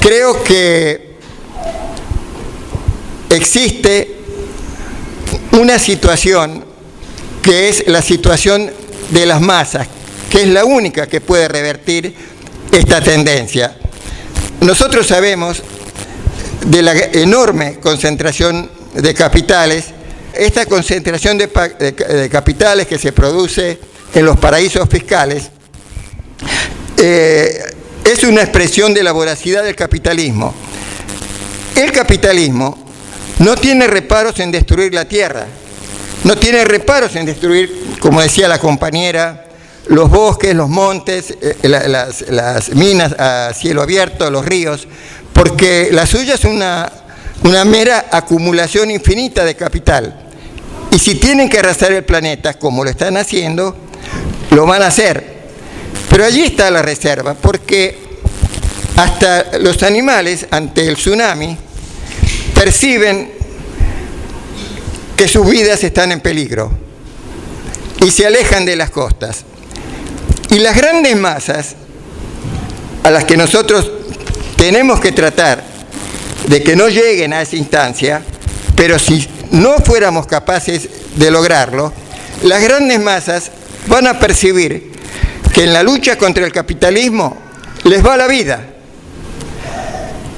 Creo que existe una situación que es la situación de las masas, que es la única que puede revertir esta tendencia. Nosotros sabemos de la enorme concentración de capitales. Esta concentración de capitales que se produce en los paraísos fiscales es una expresión de la voracidad del capitalismo. El capitalismo no tiene reparos en destruir la tierra, no tiene reparos en destruir, como decía la compañera, los bosques, los montes, las minas a cielo abierto, los ríos, porque la suya es una mera acumulación infinita de capital. Y si tienen que arrasar el planeta, como lo están haciendo, lo van a hacer. Pero allí está la reserva, porque hasta los animales, ante el tsunami, perciben que sus vidas están en peligro y se alejan de las costas. Y las grandes masas, a las que nosotros tenemos que tratar de que no lleguen a esa instancia, pero si no fuéramos capaces de lograrlo, las grandes masas van a percibir que en la lucha contra el capitalismo les va la vida.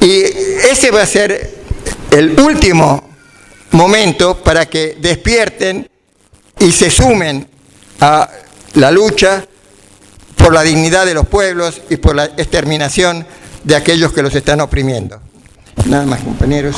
Y ese va a ser el último momento para que despierten y se sumen a la lucha por la dignidad de los pueblos y por la exterminación de aquellos que los están oprimiendo. Nada más, compañeros.